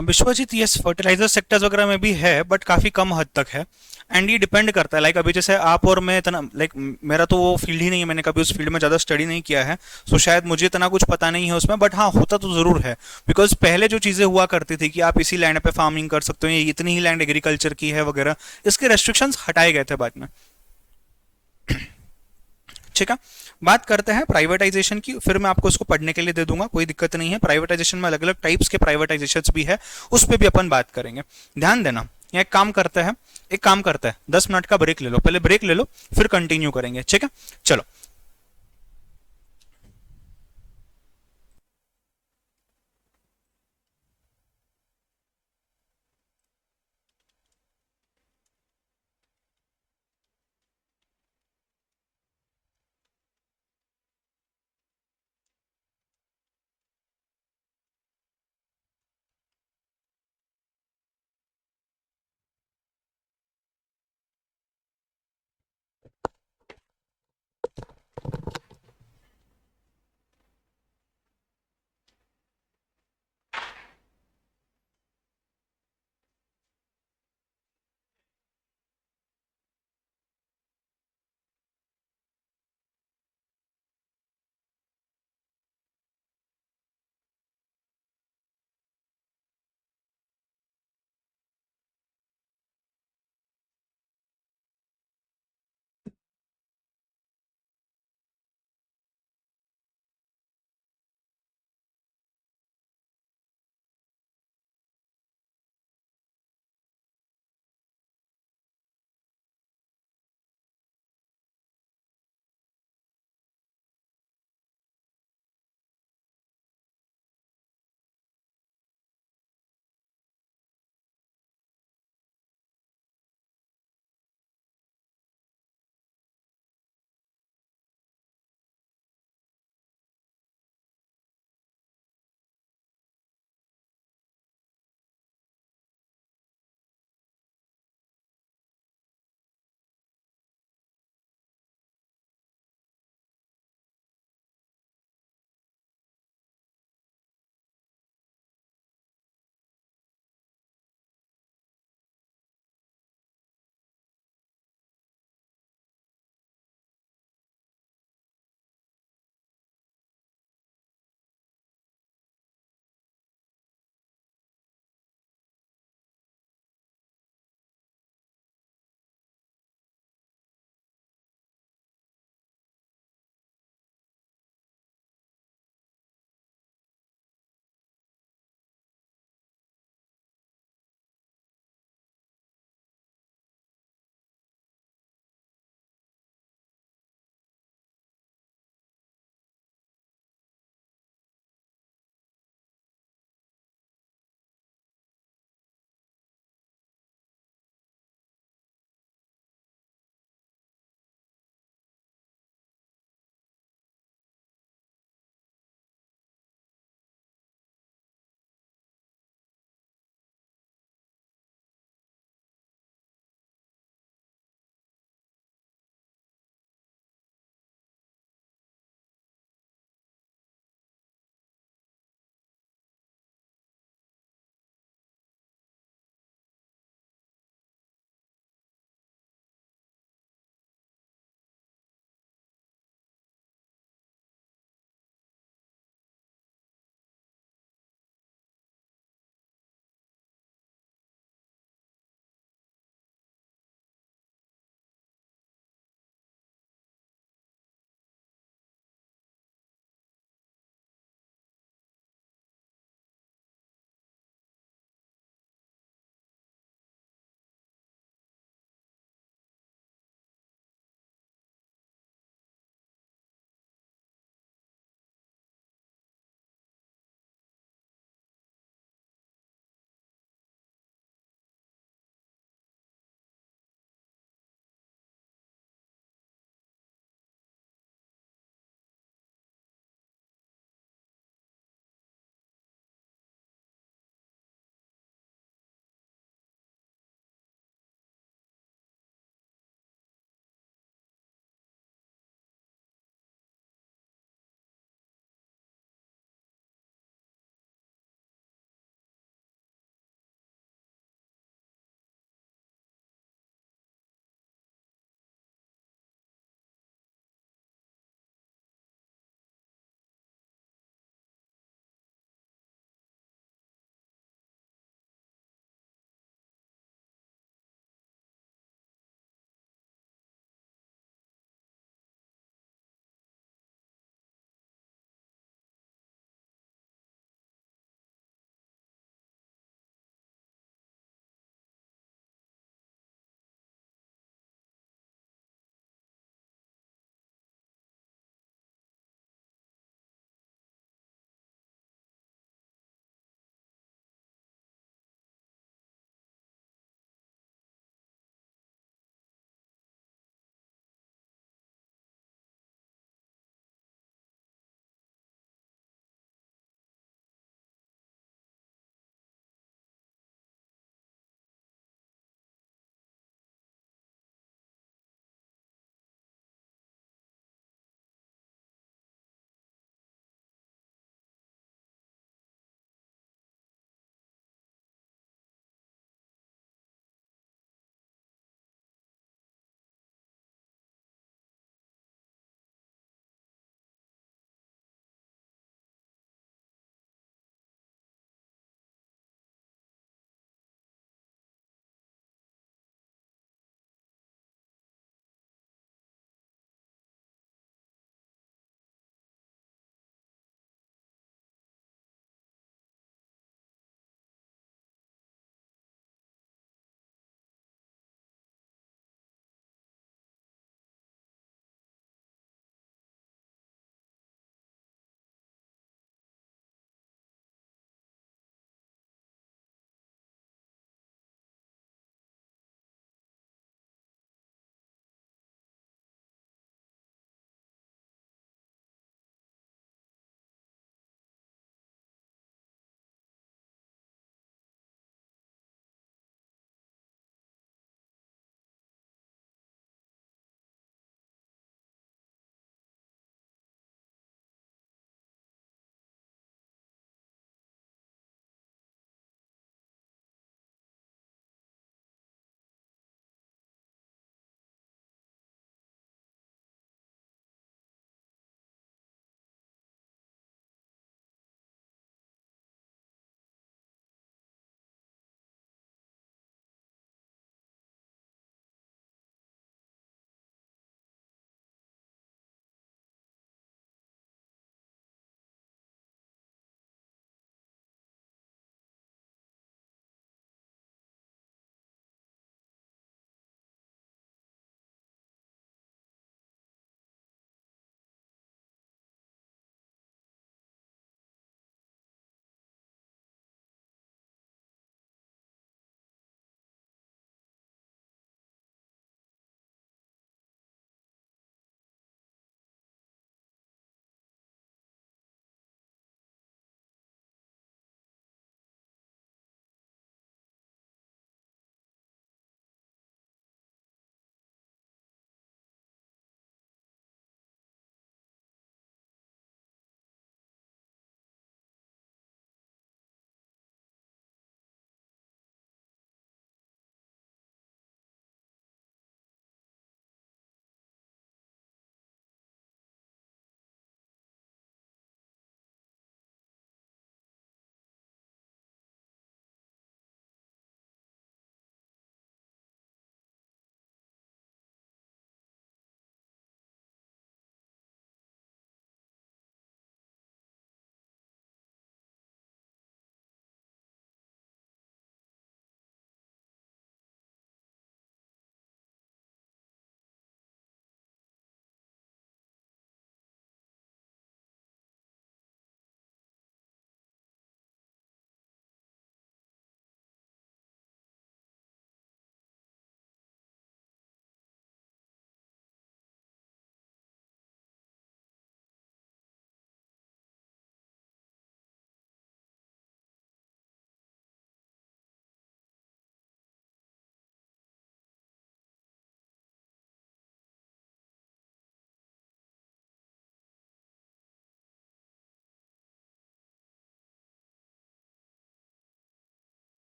विश्वजीत, यस, फर्टिलाइजर सेक्टर्स वगैरह में भी है बट काफ़ी कम हद तक है। एंड ये डिपेंड करता है, लाइक अभी जैसे आप और मैं इतना, लाइक मेरा तो वो फील्ड ही नहीं है, मैंने कभी उस फील्ड में ज़्यादा स्टडी नहीं किया है, सो शायद मुझे इतना कुछ पता नहीं है उसमें, बट हाँ होता तो ज़रूर है। बिकॉज पहले जो चीज़ें हुआ करती थी कि आप इसी लैंड पे फार्मिंग कर सकते हो, ये इतनी ही लैंड एग्रीकल्चर की है वगैरह, इसके रेस्ट्रिक्शंस हटाए गए थे बाद में। ठीक है। बात करते हैं प्राइवेटाइजेशन की, फिर मैं आपको इसको पढ़ने के लिए दे दूंगा, कोई दिक्कत नहीं है। प्राइवेटाइजेशन में अलग अलग टाइप्स के प्राइवेटाइजेशन भी है, उस पर भी अपन बात करेंगे। ध्यान देना, एक काम करते हैं, एक काम करते हैं, 10 मिनट का ब्रेक ले लो, पहले ब्रेक ले लो फिर कंटिन्यू करेंगे, ठीक है। चलो।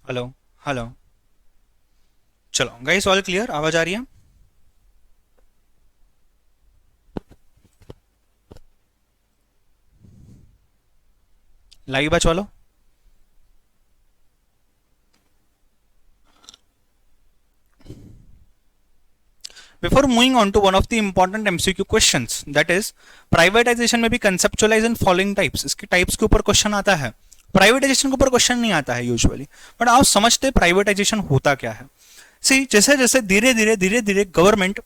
हेलो। हेलो। चलो गाइस, ऑल क्लियर, आवाज आ रही है? लाइव बैच वालों, before moving on to one of the important MCQ questions, that is privatisation में भी कंसेप्चुअलाइज इन फॉलोइंग टाइप्स, इसके टाइप्स के ऊपर क्वेश्चन आता है। प्राइवेटाइजेशन के ऊपर क्वेश्चन नहीं आता है यूजुअली, बट आप समझते प्राइवेटाइजेशन होता क्या है। सी, जैसे जैसे धीरे धीरे गवर्नमेंट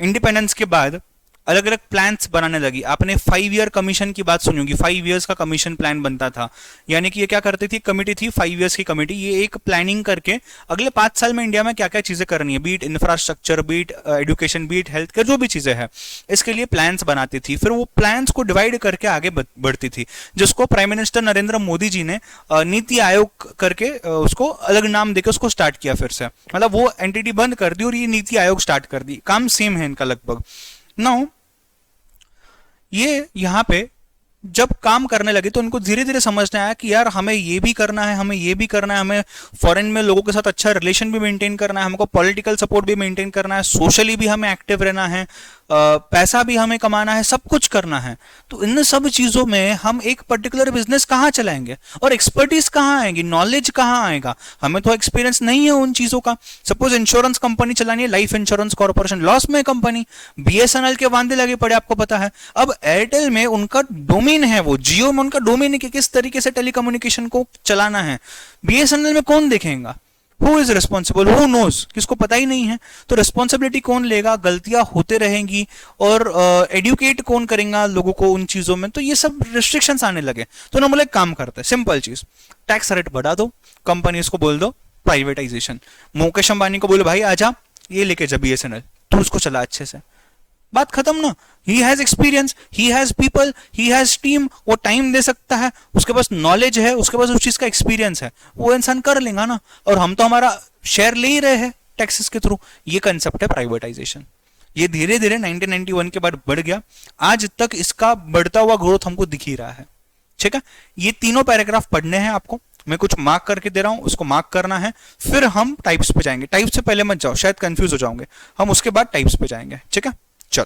इंडिपेंडेंस के बाद अलग अलग प्लान्स बनाने लगी। आपने 5 ईयर कमीशन की बात सुनी होगी, 5 ईयर्स का कमीशन प्लान बनता था। यानी कि ये क्या करती थी, कमिटी थी 5 ईयर्स की कमिटी, ये एक प्लानिंग करके अगले 5 साल में इंडिया में क्या क्या चीजें करनी है, be it infrastructure, be it education, be it health care, जो भी चीजें हैं, इसके लिए प्लान्स बनाती थी। फिर वो प्लान्स को डिवाइड करके आगे बढ़ती थी, जिसको प्राइम मिनिस्टर नरेंद्र मोदी जी ने नीति आयोग करके उसको अलग नाम देकर उसको स्टार्ट किया फिर से। मतलब वो एंटिटी बंद कर दी और ये नीति आयोग स्टार्ट कर दी। काम सेम है इनका लगभग। नाउ ये यहाँ पे जब काम करने लगे तो उनको धीरे धीरे समझने आया कि यार हमें ये भी करना है, हमें ये भी करना है, हमें फॉरेन में लोगों के साथ अच्छा रिलेशन भी मेंटेन करना है, हमको पॉलिटिकल सपोर्ट भी मेंटेन करना है, सोशली भी हमें एक्टिव रहना है, पैसा भी हमें कमाना है, सब कुछ करना है। तो इन सब चीजों में हम एक पर्टिकुलर बिजनेस कहाँ चलाएंगे और एक्सपर्टीज कहाँ आएगी, नॉलेज कहाँ आएगा? हमें तो एक्सपीरियंस नहीं है उन चीजों का। सपोज इंश्योरेंस कंपनी चलानी है, लाइफ इंश्योरेंस कॉर्पोरेशन, लॉस में कंपनी, बीएसएनएल के वांदे लगे पड़े, आपको पता है। अब एयरटेल में उनका डोमेन है, वो जियो में उनका डोमेन है कि किस तरीके से टेलीकम्युनिकेशन को चलाना है। बीएसएनएल में कौन देखेगा? Who is responsible, who knows, किसको पता ही नहीं है। तो रिस्पॉन्सिबिलिटी कौन लेगा? गलतियां होते रहेंगी और एडुकेट कौन करेगा लोगों को उन चीजों में? तो ये सब रिस्ट्रिक्शंस आने लगे। तो ना बोले काम करते हैं, सिंपल चीज, टैक्स रेट बढ़ा दो, कंपनीज को बोल दो प्राइवेटाइजेशन। मुकेश अंबानी को बोलो भाई आजा, ये लेके जा बीएसएनएल, तू उसको चला अच्छे से, बात खत्म ना। He has experience, he has people, he has team, वो टाइम दे सकता है, उसके पास नॉलेज है, उसके पास उस चीज का एक्सपीरियंस है, वो इंसान कर लेगा ना। और हम तो हमारा शेयर ले ही रहे हैं टैक्सेस के थ्रू। ये कंसेप्ट है प्राइवेटाइजेशन। ये धीरे धीरे 1991 के बाद बढ़ गया, आज तक इसका बढ़ता हुआ ग्रोथ हमको दिख ही रहा है। ठीक है, ये तीनों पैराग्राफ पढ़ने हैं आपको, मैं कुछ मार्क करके दे रहा हूं, उसको मार्क करना है। फिर हम टाइप्स पे जाएंगे। टाइप्स से पहले मत जाओ, शायद कंफ्यूज हो जाओगे, हम उसके बाद टाइप्स पे जाएंगे। ठीक है, चल।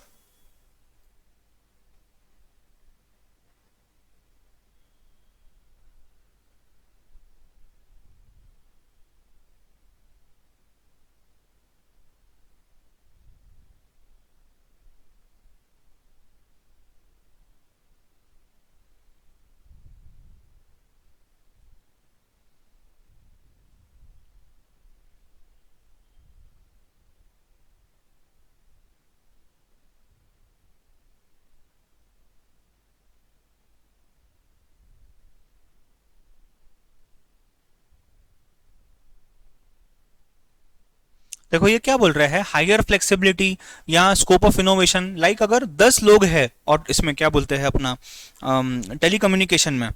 देखो ये क्या बोल रहा है, हायर फ्लेक्सिबिलिटी या स्कोप ऑफ इनोवेशन। लाइक अगर 10 लोग हैं और इसमें क्या बोलते हैं अपना टेलीकम्युनिकेशन में,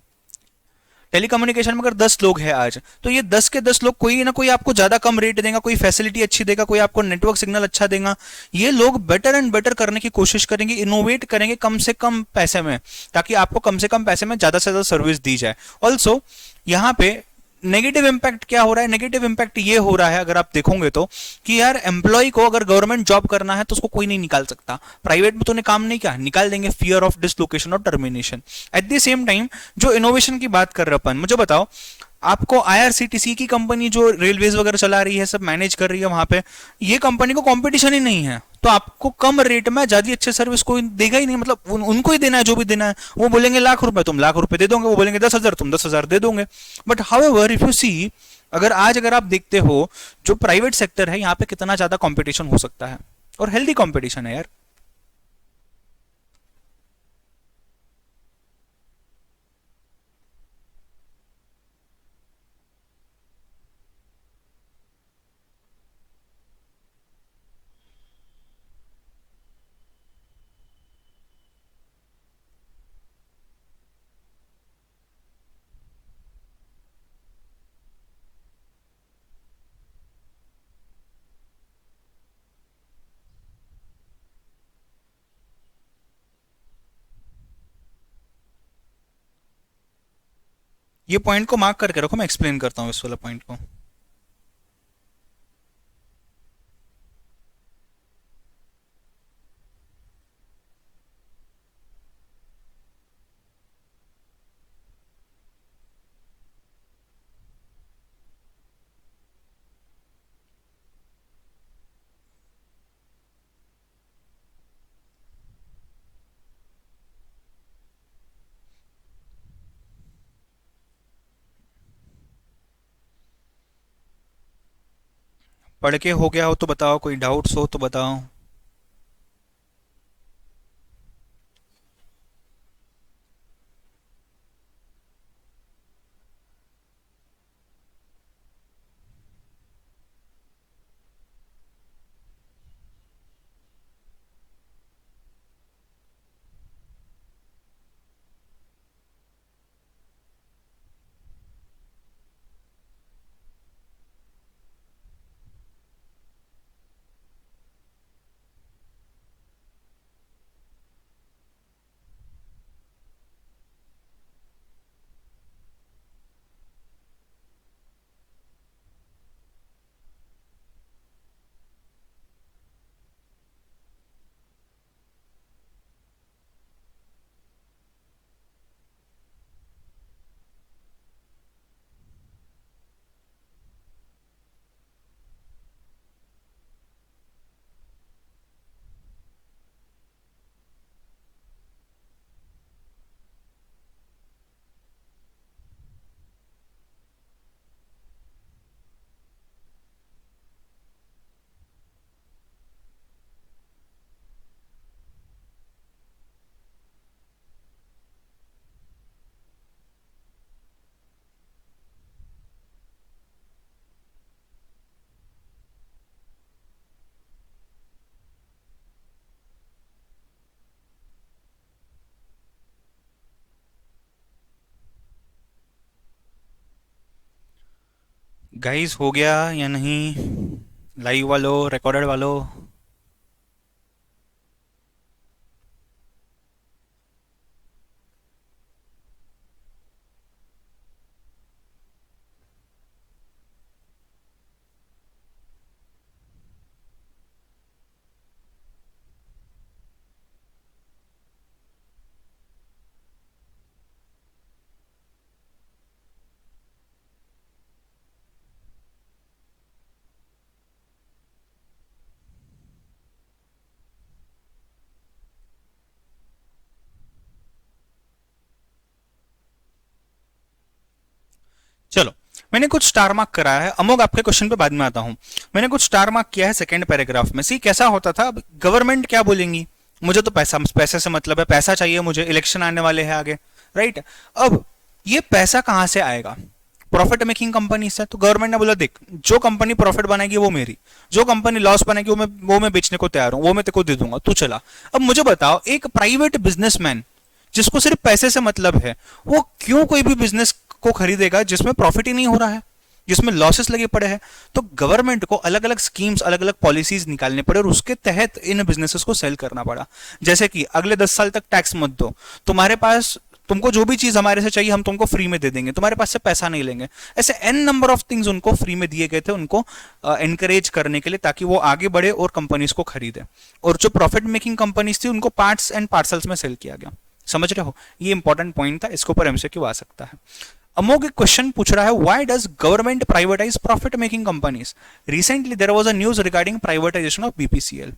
टेलीकम्युनिकेशन में अगर 10 लोग हैं आज, तो ये 10 के 10 लोग, कोई ना कोई आपको ज्यादा कम रेट देगा, कोई फैसिलिटी अच्छी देगा, कोई आपको नेटवर्क सिग्नल अच्छा देगा। ये लोग बेटर एंड बेटर करने की कोशिश करेंगे, इनोवेट करेंगे कम से कम पैसे में, ताकि आपको कम से कम पैसे में ज्यादा से ज्यादा सर्विस दी जाए। ऑल्सो यहाँ पे नेगेटिव इंपैक्ट क्या हो रहा है? नेगेटिव इंपैक्ट ये हो रहा है, अगर आप देखोगे तो, कि यार एम्प्लॉय को अगर गवर्नमेंट जॉब करना है तो उसको कोई नहीं निकाल सकता। प्राइवेट में तूने काम नहीं किया, निकाल देंगे, फियर ऑफ डिसलोकेशन और termination. At the same time जो इनोवेशन की बात कर रहे अपन, मुझे बताओ, आपको आईआरसीटीसी की कंपनी जो रेलवेज वगैरह चला रही है, सब मैनेज कर रही है वहां पे, ये कंपनी को कंपटीशन ही नहीं है, तो आपको कम रेट में ज्यादा अच्छे सर्विस कोई देगा ही नहीं। मतलब उनको ही देना है जो भी देना है। वो बोलेंगे ₹1,00,000 तुम ₹1,00,000 दे दोगे, वो बोलेंगे 10,000 तुम 10,000 दे दोगे। But however if you see, अगर आप देखते हो जो प्राइवेट सेक्टर है, यहाँ पे कितना ज्यादा कंपटीशन हो सकता है, और हेल्दी कंपटीशन है यार। ये पॉइंट को मार्क करके रखो, मैं एक्सप्लेन करता हूँ इस वाला पॉइंट को। पढ़ के हो गया हो तो बताओ, कोई डाउट्स हो तो बताओ। गाइस हो गया या नहीं? लाइव वालों, रिकॉर्डेड वालों? चलो, मैंने कुछ स्टार मार्क करा है। अमोघ आपके क्वेश्चन पे बाद में आता हूं। मैंने कुछ स्टार मार्क किया है सेकंड पैराग्राफ में। सी कैसा होता था, गवर्नमेंट क्या बोलेंगी, मुझे तो पैसा, पैसे से मतलब है, पैसा चाहिए मुझे, इलेक्शन आने वाले हैं आगे, राइट। अब ये पैसा कहां से आएगा? प्रॉफिट मेकिंग कंपनी से। तो गवर्नमेंट ने बोला देख, जो कंपनी प्रॉफिट बनाएगी वो मेरी, जो कंपनी लॉस बनाएगी वो मैं बेचने को तैयार हूं, वो मैं तेको दे दूंगा, तू चला। अब मुझे बताओ, एक प्राइवेट बिजनेसमैन जिसको सिर्फ पैसे से मतलब है, वो क्यों कोई भी बिजनेस को खरीदेगा जिसमें प्रॉफिट ही नहीं हो रहा है, जिसमें लॉसेस लगे पड़े हैं? तो गवर्नमेंट को अलग अलग स्कीम्स, अलग अलग पॉलिसीज निकालने पड़े और उसके तहत इन बिजनेसेस को सेल करना पड़ा। जैसे कि अगले 10 साल तक टैक्स मत दो, तुम्हारे पास, तुमको जो भी चीज हमारे से चाहिए हम तुमको फ्री में दे देंगे, तुम्हारे पास से पैसा नहीं लेंगे। ऐसे एन नंबर ऑफ थिंग्स उनको फ्री में दिए गए थे, उनको एनकरेज करने के लिए, ताकि वो आगे बढ़े और कंपनीज को खरीदे। और जो प्रॉफिट मेकिंग कंपनीज थी उनको पार्ट्स एंड पार्सल्स में सेल किया गया। समझ रहे हो? ये इंपॉर्टेंट पॉइंट था, इसके ऊपर एमसीक्यू आ सकता है। अमोघ एक क्वेश्चन पूछ रहा है, why does government privatise profit making companies? Recently there was a news regarding privatisation of BPCL.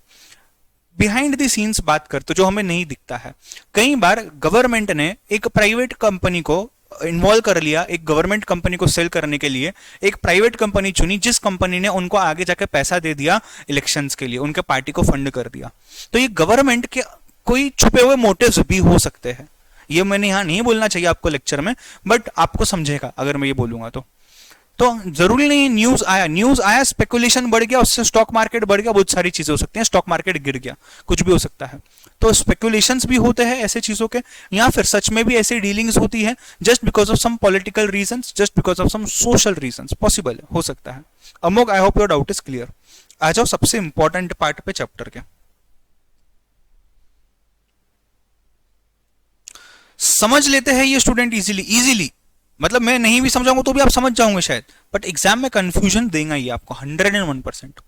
Behind the scenes बात करते, जो हमें नहीं दिखता है, कई बार गवर्नमेंट ने एक प्राइवेट कंपनी को इन्वॉल्व कर लिया, एक गवर्नमेंट कंपनी को सेल करने के लिए एक प्राइवेट कंपनी चुनी, जिस कंपनी ने उनको आगे जाके पैसा दे दिया इलेक्शंस के लिए, उनके पार्टी को फंड कर दिया। तो ये गवर्नमेंट के कोई छुपे हुए मोटिव्स भी हो सकते हैं। ये मैंने यहां नहीं बोलना चाहिए आपको लेक्चर में, बट आपको समझेगा अगर मैं ये बोलूंगा तो जरूरी नहीं न्यूज आया, स्पेकुलेशन बढ़ गया, उससे स्टॉक मार्केट बढ़ गया, बहुत सारी चीजें हो सकती हैं, स्टॉक मार्केट गिर गया, कुछ भी हो सकता है। तो स्पेकुलेशंस भी होते हैं ऐसे चीजों के, या फिर सच में भी ऐसी डीलिंग्स होती है just because of some political reasons, just because of some social reasons, possible हो सकता है। Amogh, I hope your doubt is clear. आ जाओ सबसे इंपॉर्टेंट पार्ट पे चैप्टर के। समझ लेते हैं ये स्टूडेंट इजीली इजीली, मतलब मैं नहीं भी समझाऊंगा तो भी आप समझ जाओगे शायद, बट एग्जाम में कंफ्यूजन देगा ये आपको 101%।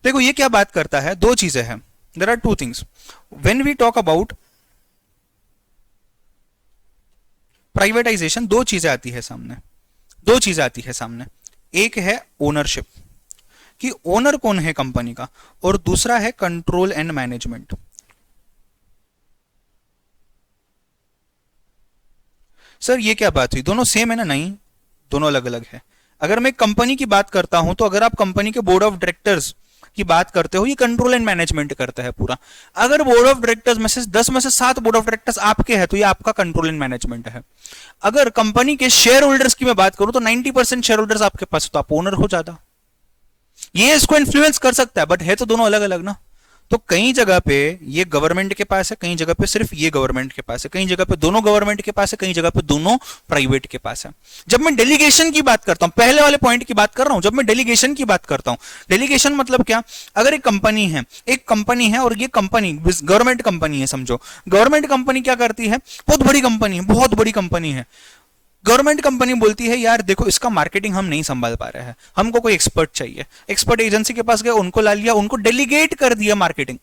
देखो ये क्या बात करता है, दो चीजें हैं, there are two things when we talk about privatisation. दो चीजें आती है सामने, दो चीजें आती है सामने। एक है ओनरशिप, कि ओनर कौन है कंपनी का, और दूसरा है कंट्रोल एंड मैनेजमेंट। सर ये क्या बात हुई, दोनों सेम है ना? नहीं, दोनों अलग अलग है। अगर मैं एक कंपनी की बात करता हूं तो अगर आप कंपनी के बोर्ड ऑफ डायरेक्टर्स की बात करते हो, ये कंट्रोल एंड मैनेजमेंट करता है पूरा। अगर बोर्ड ऑफ डायरेक्टर्स में से 10 में से 7 बोर्ड ऑफ डायरेक्टर्स आपके हैं तो ये आपका कंट्रोल एंड मैनेजमेंट है। अगर कंपनी के शेयर होल्डर्स की मैं बात करूं तो 90% शेयर होल्डर्स आपके पास, तो आप ओनर हो ज्यादा। ये इसको इन्फ्लुएंस कर सकता है, बट है तो दोनों अलग अलग ना। तो कई जगह पे ये गवर्नमेंट के पास है, कई जगह पे सिर्फ ये गवर्नमेंट के पास है, कई जगह पे दोनों गवर्नमेंट के पास है, कई जगह पे दोनों प्राइवेट के पास है। जब मैं डेलीगेशन की बात करता हूं, पहले वाले पॉइंट की बात कर रहा हूं, जब मैं डेलीगेशन की बात करता हूं, डेलीगेशन मतलब क्या? अगर एक कंपनी है, और ये कंपनी गवर्नमेंट कंपनी है, समझो गवर्नमेंट कंपनी क्या करती है, बहुत बड़ी कंपनी है, बहुत बड़ी कंपनी है। गवर्नमेंट कंपनी बोलती है यार देखो इसका मार्केटिंग हम नहीं संभाल पा रहे हैं, हमको कोई एक्सपर्ट चाहिए। एक्सपर्ट एजेंसी के पास गया, उनको ला लिया, उनको डेलीगेट कर दिया मार्केटिंग।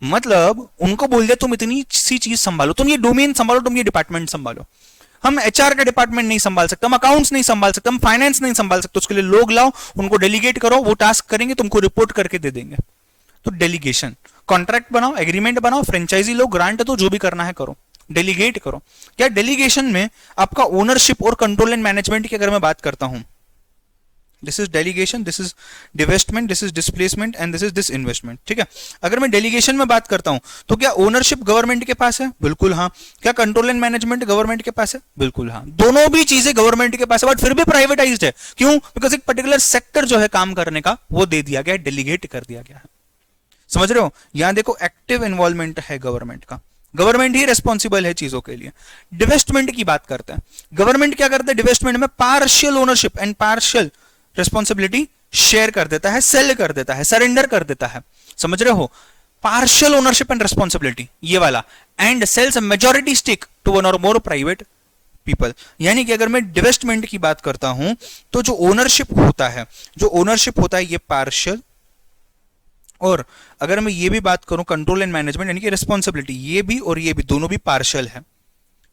मतलब उनको बोल दिया तुम इतनी सी चीज संभालो, तुम ये डोमेन संभालो, तुम ये डिपार्टमेंट संभालो। हम एचआर का डिपार्टमेंट नहीं संभाल सकते, हम अकाउंट्स नहीं संभाल सकते, हम फाइनेंस नहीं संभाल सकते, उसके लिए लोग लाओ, उनको डेलीगेट करो, वो टास्क करेंगे, तुमको रिपोर्ट करके दे देंगे। तो डेलीगेशन, कॉन्ट्रैक्ट बनाओ, एग्रीमेंट बनाओ, फ्रेंचाइजी लो, ग्रांट दो, जो भी करना है करो, डेलीगेट करो। क्या डेलीगेशन में आपका ओनरशिप और कंट्रोल एंड मैनेजमेंट की अगर मैं बात करता हूं, this is delegation, this is divestment, this is displacement and this is disinvestment. ठीक है, अगर मैं डेलीगेशन में बात करता हूं तो क्या ओनरशिप गवर्नमेंट के पास है? बिल्कुल हाँ। क्या कंट्रोल एंड मैनेजमेंट गवर्नमेंट के पास है? बिल्कुल हाँ। दोनों भी चीजें गवर्नमेंट के पास है, बट फिर भी प्राइवेटाइज्ड है। क्यों? बिकॉज एक पर्टिकुलर सेक्टर जो है काम करने का, वो दे दिया गया है, डेलीगेट कर दिया गया है। समझ रहे हो? यहां देखो एक्टिव इन्वॉल्वमेंट है गवर्नमेंट का, गवर्नमेंट ही रिस्पॉन्सिबल है चीजों के लिए। डिवेस्टमेंट की बात करते हैं, गवर्नमेंट क्या करता है डिवेस्टमेंट में? Partial ownership and partial responsibility share कर देता है, सेल कर देता है, सरेंडर कर देता है। समझ रहे हो? पार्शियल ओनरशिप एंड रिस्पॉन्सिबिलिटी ये वाला, and sells majority stake to one और मोर प्राइवेट पीपल। यानी कि अगर मैं डिवेस्टमेंट की बात करता हूं तो जो ओनरशिप होता है, ये पार्शियल, और अगर मैं ये भी बात करूं कंट्रोल एंड मैनेजमेंट यानी कि रिस्पॉन्सिबिलिटी, ये भी और ये भी दोनों भी पार्शियल है।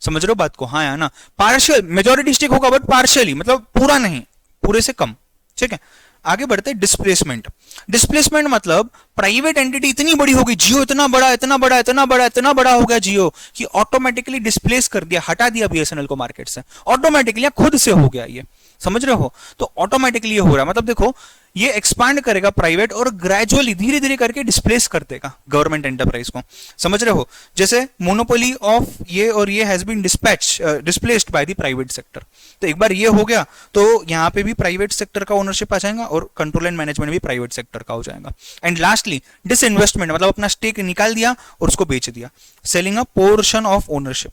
समझ रहे हो बात को? हाँ या ना? पार्शियल, मेजॉरिटी स्टेक होगा बट पार्शियली, मतलब पूरा नहीं, पूरे से कम। ठीक है, आगे बढ़ते हैं। डिस्प्लेसमेंट, डिस्प्लेसमेंट मतलब प्राइवेट एंटिटी इतनी बड़ी हो गई, जियो इतना बड़ा इतना बड़ा इतना बड़ा इतना बड़ा हो गया जियो, कि ऑटोमेटिकली डिस्प्लेस कर दिया, हटा दिया बीएसएनएल को मार्केट से, ऑटोमेटिकली खुद से हो गया ये। समझ रहे हो? तो ऑटोमेटिकली ये हो रहा है, मतलब देखो ये एक्सपांड करेगा प्राइवेट और ग्रेजुअली धीरे धीरे करके डिस्प्लेस कर देगा गवर्नमेंट एंटरप्राइज को। समझ रहे हो? जैसे मोनोपोली ऑफ ये और ये has been displaced by the private sector. तो एक बार ये हो गया तो यहां पे भी प्राइवेट सेक्टर का ओनरशिप आ जाएगा और कंट्रोल एंड मैनेजमेंट भी प्राइवेट सेक्टर का हो जाएगा। एंड लास्टली डिसइन्वेस्टमेंट, मतलब अपना स्टेक निकाल दिया और उसको बेच दिया, selling a portion of ownership,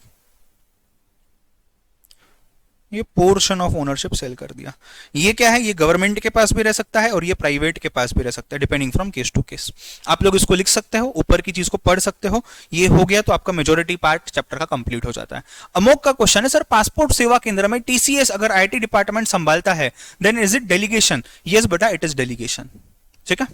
ये पोर्शन ऑफ ओनरशिप सेल कर दिया। ये क्या है? ये गवर्नमेंट के पास भी रह सकता है और ये प्राइवेट के पास भी रह सकता है, depending from case to case. आप लोग इसको लिख सकते हो, ऊपर की चीज को पढ़ सकते हो। ये हो गया तो आपका मेजोरिटी पार्ट चैप्टर का कंप्लीट हो जाता है। अमोक का क्वेश्चन है, सर पासपोर्ट सेवा केंद्र में टीसीएस अगर आईटी डिपार्टमेंट संभालता है then is it delegation? Yes बेटा, इट इज डेलीगेशन। ठीक है,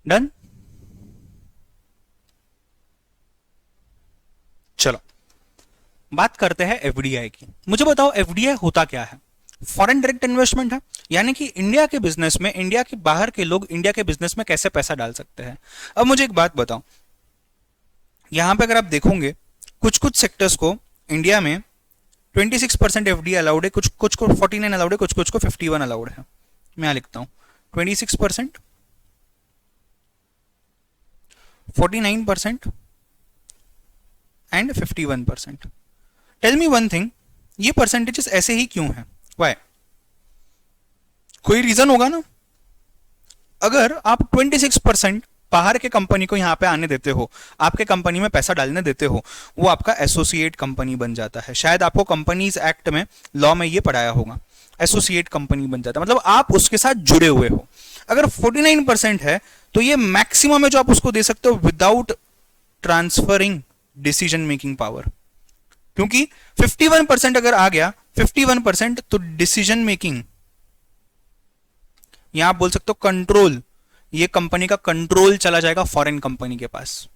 डन। चलो बात करते हैं एफडीआई की। मुझे बताओ एफडीआई होता क्या है? फॉरेन डायरेक्ट इन्वेस्टमेंट है, यानी कि इंडिया के बिजनेस में, इंडिया के बाहर के लोग इंडिया के बिजनेस में कैसे पैसा डाल सकते हैं। अब मुझे एक बात बताओ, यहां पे अगर आप देखोगे कुछ कुछ सेक्टर्स को इंडिया में 26% एफडीआई अलाउड है, कुछ कुछ को 49 अलाउड है, कुछ कुछ को 51 अलाउड है। मैं यहां लिखता हूं 26%, 49% and 51%। Tell me one thing, ये परसेंटेजेस ऐसे ही क्यों हैं? वाई? कोई रीजन होगा ना। अगर आप 26% बाहर के कंपनी को यहां पे आने देते हो, आपके कंपनी में पैसा डालने देते हो, वो आपका एसोसिएट कंपनी बन जाता है। शायद आपको कंपनीज एक्ट में, लॉ में ये पढ़ाया होगा, एसोसिएट कंपनी बन जाता है, मतलब आप उसके साथ जुड़े हुए हो। अगर 49% है तो ये मैक्सिमम है जो आप उसको दे सकते हो without transferring decision making power. क्योंकि 51% अगर आ गया, 51% तो डिसीजन मेकिंग, यहां आप बोल सकते हो कंट्रोल, ये कंपनी का कंट्रोल चला जाएगा फॉरेन कंपनी के पास।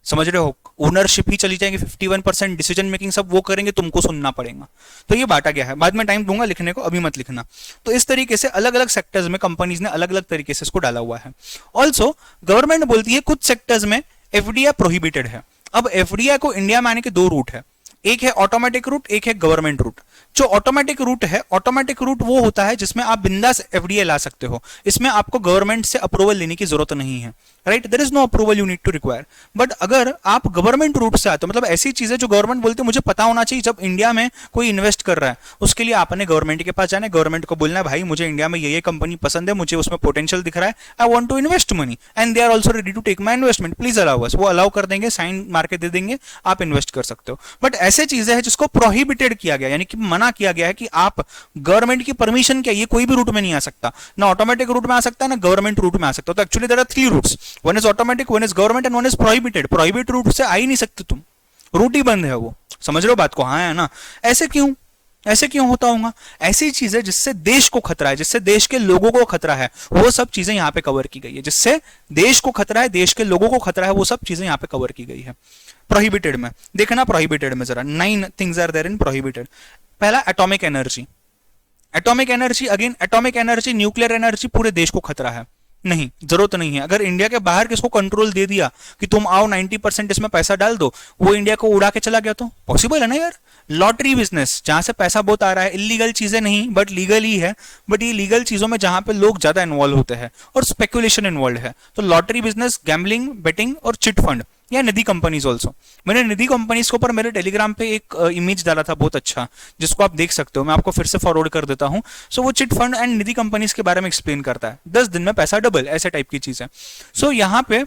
समझ रहे हो? ओनरशिप ही चली जाएगी, 51% डिसीजन मेकिंग सब वो करेंगे, तुमको सुनना पड़ेगा। तो ये बांटा गया है, बाद में टाइम दूंगा लिखने को, अभी मत लिखना। तो इस तरीके से अलग अलग सेक्टर्स में कंपनीज ने अलग अलग तरीके से इसको डाला हुआ है। ऑल्सो गवर्नमेंट बोलती है कुछ सेक्टर्स में एफडीआई प्रोहिबिटेड है। अब एफडीआई को इंडिया में आने के दो रूट है, एक है ऑटोमेटिक रूट, एक है गवर्नमेंट रूट। जो ऑटोमेटिक रूट है, ऑटोमेटिक रूट वो होता है जिसमें आप बिंदास एफडीआई ला सकते हो, इसमें आपको गवर्नमेंट से अप्रूवल लेने की जरूरत नहीं है, right? There is no approval you need to require. But अगर आप गवर्नमेंट रूट से आते हो, मतलब ऐसी चीजें जो गवर्नमेंट बोलते हैं मुझे पता होना चाहिए, जब इंडिया में कोई इन्वेस्ट कर रहा है उसके लिए आपने गवर्नमेंट के पास जाना है, गवर्नमेंट को बोलना है भाई मुझे इंडिया में ये कंपनी पसंद है, मुझे उसमें पोटेंशियल दिख रहा है, I want to invest money and they are also ready to take my investment, please allow us. वो अलाउ कर देंगे, साइन मार के दे देंगे, आप इन्वेस्ट कर सकते हो। बट ऐसे चीजें हैं जिसको प्रोहिबिटेड किया गया, यानी कि मना किया गया है कि आप गवर्नमेंट की परमिशन क्या, ये कोई भी रूट में नहीं आ सकता, ना ऑटोमेटिक रूट में आ सकता है ना गवर्नमेंट रूट में आ सकता। तो actually there are three routes, one is automatic, one is government and one is prohibited. Prohibited route से आ ही नहीं सकते तुम, रूट ही बंद है वो। समझ रहे हो बात को? हाँ है ना? ऐसे क्यों? ऐसे क्यों होता होगा? ऐसी चीजें जिससे देश को खतरा है, जिससे देश के लोगों को खतरा है, वो सब चीजें यहां पे कवर की गई है। जिससे देश को खतरा है, देश के लोगों को खतरा है, वो सब चीजें यहां पे कवर की गई है। प्रोहिबिटेड में देखना, प्रोहिबिटेड में जरा 9 things are there in prohibited. पहला atomic energy. Atomic energy, again atomic energy, nuclear energy, पूरे देश को खतरा है, नहीं, जरूरत नहीं है। अगर इंडिया के बाहर किसको कंट्रोल दे दिया कि तुम आओ 90% इसमें पैसा डाल दो, वो इंडिया को उड़ा के चला गया तो पॉसिबल है ना यार। लॉटरी बिजनेस, जहां से पैसा बहुत आ रहा है, इलीगल चीजें नहीं बट लीगल ही है, बट ये लीगल चीजों में जहां पे लोग ज्यादा इन्वॉल्व होते हैं और स्पेकुलेशन इन्वॉल्व है, तो लॉटरी बिजनेस, गैम्बलिंग, बेटिंग और चिट फंड, या निधि कंपनीज ऑल्सो। मैंने निधि कंपनीज के ऊपर मेरे टेलीग्राम पे एक इमेज डाला था बहुत अच्छा, जिसको आप देख सकते हो, मैं आपको फिर से फॉरवर्ड कर देता हूं। सो वो chit fund and Nidhi companies के बारे में एक्सप्लेन करता है, 10 दिन में पैसा डबल, ऐसे टाइप की चीज है। सो यहाँ पे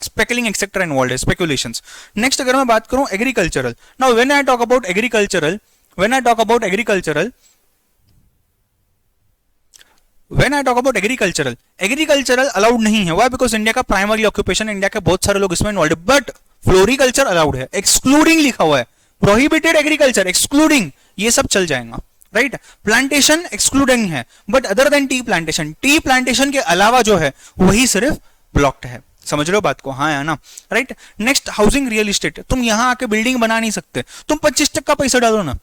स्पेकुलिंग एक्सेट्रा इन्वॉल्व है, स्पेकुलेशंस। नेक्स्ट अगर मैं बात करूं agricultural, now when I talk about agricultural, when I talk about agricultural, When I talk about agricultural, agricultural allowed नहीं है। Why? Because इंडिया का प्राइमरी ऑक्यूपेशन, इंडिया के बहुत सारे लोग इसमें इन्वॉल्व है, बट फ्लोरिकल्चर अलाउड है, एक्सक्लूडिंग लिखा हुआ है, प्रोहिबिटेड एग्रीकल्चर, एक्सक्लूडिंग, ये सब चल जाएगा, राइट? प्लांटेशन एक्सक्लूडिंग है, but other than tea plantation के अलावा जो है वही सिर्फ ब्लॉक्ड है। समझ रहे हो बात को? हाँ या ना? Right. Next housing real estate, तुम यहां आके बिल्डिंग बना नहीं सकते, तुम 25% पैसा डालो ना,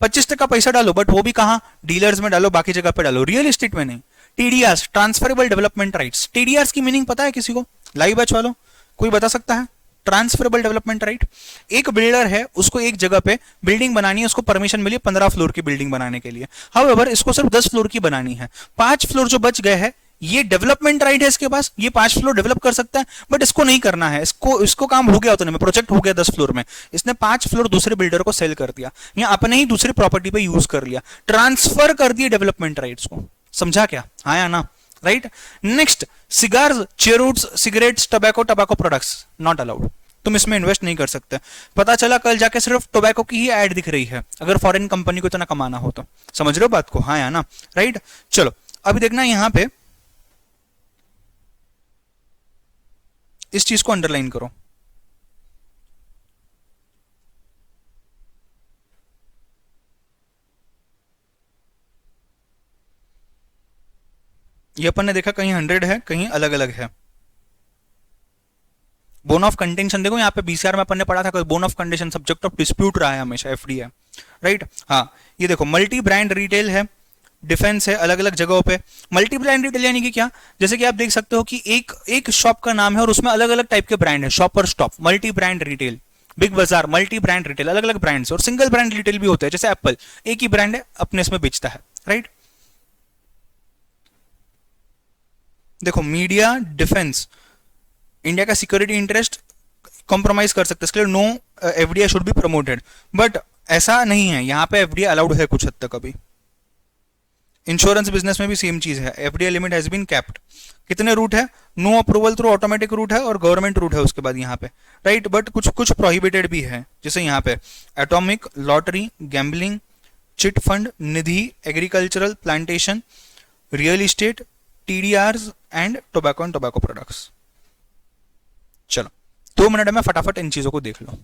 25% पैसा डालो, बट वो भी कहां? डीलर्स में डालो, बाकी जगह पे डालो, रियल एस्टेट में नहीं। टीडीआर्स, ट्रांसफरेबल डेवलपमेंट राइट्स, टीडीआर्स की मीनिंग पता है किसी को? लाइव बैच वालों कोई बता सकता है? ट्रांसफरेबल डेवलपमेंट राइट, एक बिल्डर है, उसको एक जगह पे बिल्डिंग बनानी है, उसको परमिशन मिली 15 फ्लोर की बिल्डिंग बनाने के लिए, हाउएवर इसको सिर्फ 10 फ्लोर की बनानी है, 5 फ्लोर जो बच गए हैं, ये डेवलपमेंट राइट है इसके पास, ये 5 फ्लोर डेवलप कर सकता है, बट इसको नहीं करना है, इसको काम हो गया उतने में, प्रोजेक्ट हो गया 10 फ्लोर में, इसने 5 फ्लोर दूसरे बिल्डर को सेल कर दिया या अपने ही दूसरी प्रॉपर्टी पे यूज कर लिया, ट्रांसफर कर दिए डेवलपमेंट राइट्स को। समझा क्या? हाँ या ना? Right. Next, cigars, cheroots, cigarettes, tobacco products not allowed, तुम इसमें इन्वेस्ट नहीं कर सकते। पता चला कल जाके सिर्फ टोबैको की ही एड दिख रही है, अगर फॉरेन कंपनी को इतना कमाना हो तो। समझ रहे हो बात को? हाँ या ना? राइट। चलो अभी देखना यहां पे इस चीज को अंडरलाइन करो, ये अपन ने देखा कहीं 100 है, कहीं अलग अलग है, बोन ऑफ कंटेंशन देखो यहाँ पे बीसीआर में अपन ने पढ़ा था, bone of condition subject of dispute रहा है हमेशा, एफडीए, राइट। हाँ, ये देखो मल्टी ब्रांड रिटेल है, डिफेंस है, अलग अलग जगहों पे। मल्टी ब्रांड रिटेल यानी कि क्या, जैसे कि आप देख सकते हो कि एक एक शॉप का नाम है और उसमें अलग अलग टाइप के ब्रांड है, शॉप और stop, multi brand retail. Big बाजार मल्टी ब्रांड रिटेल, अलग अलग ब्रांड्स, और सिंगल ब्रांड रिटेल भी होते हैं, जैसे एप्पल एक ही ब्रांड है अपने इसमें बेचता है, राइट। देखो मीडिया डिफेंस, इंडिया का सिक्योरिटी इंटरेस्ट कॉम्प्रोमाइज कर सकते हैं, इसके लिए no FDI should be promoted, but ऐसा नहीं है, यहाँ पे एफडीआई अलाउड है कुछ हद तक अभी। इंश्योरेंस बिजनेस में भी सेम चीज है, FDI limit has been capped. कितने रूट है, no approval through automatic route है और गवर्नमेंट रूट है उसके बाद यहाँ पे, राइट। बट कुछ कुछ प्रोहिबिटेड भी है, जैसे यहाँ पे atomic, lottery, gambling, chit fund, Nidhi, agricultural, plantation, real estate, TDR and tobacco and tobacco products. चलो 2 मिनट में फटाफट इन चीजों को देख लो।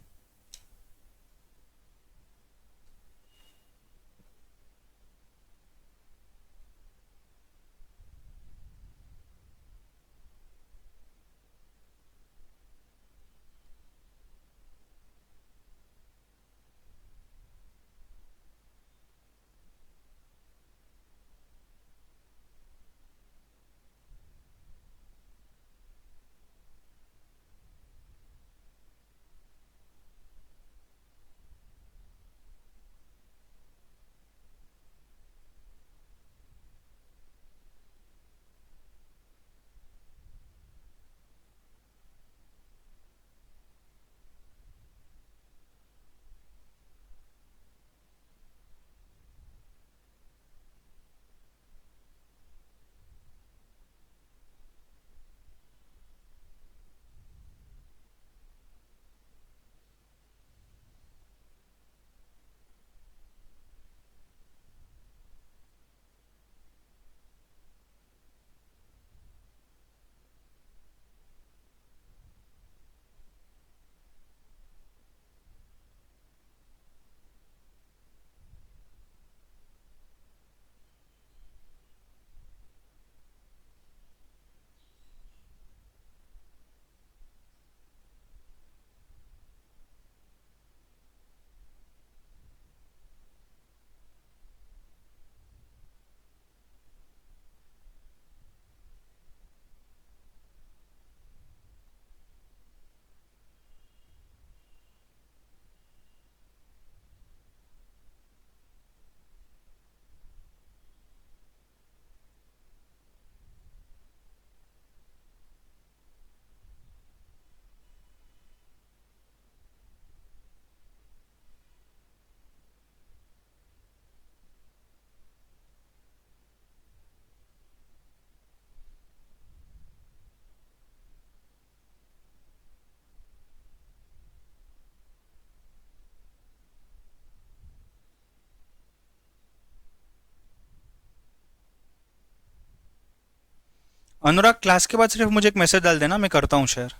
अनुराग, क्लास के बाद सिर्फ मुझे एक मैसेज डाल देना, मैं करता हूँ शेयर।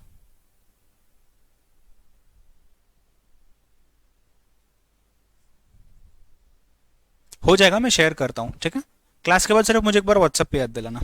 हो जाएगा, मैं शेयर करता हूँ, ठीक है। क्लास के बाद सिर्फ मुझे एक बार व्हाट्सएप पे याद दिलाना।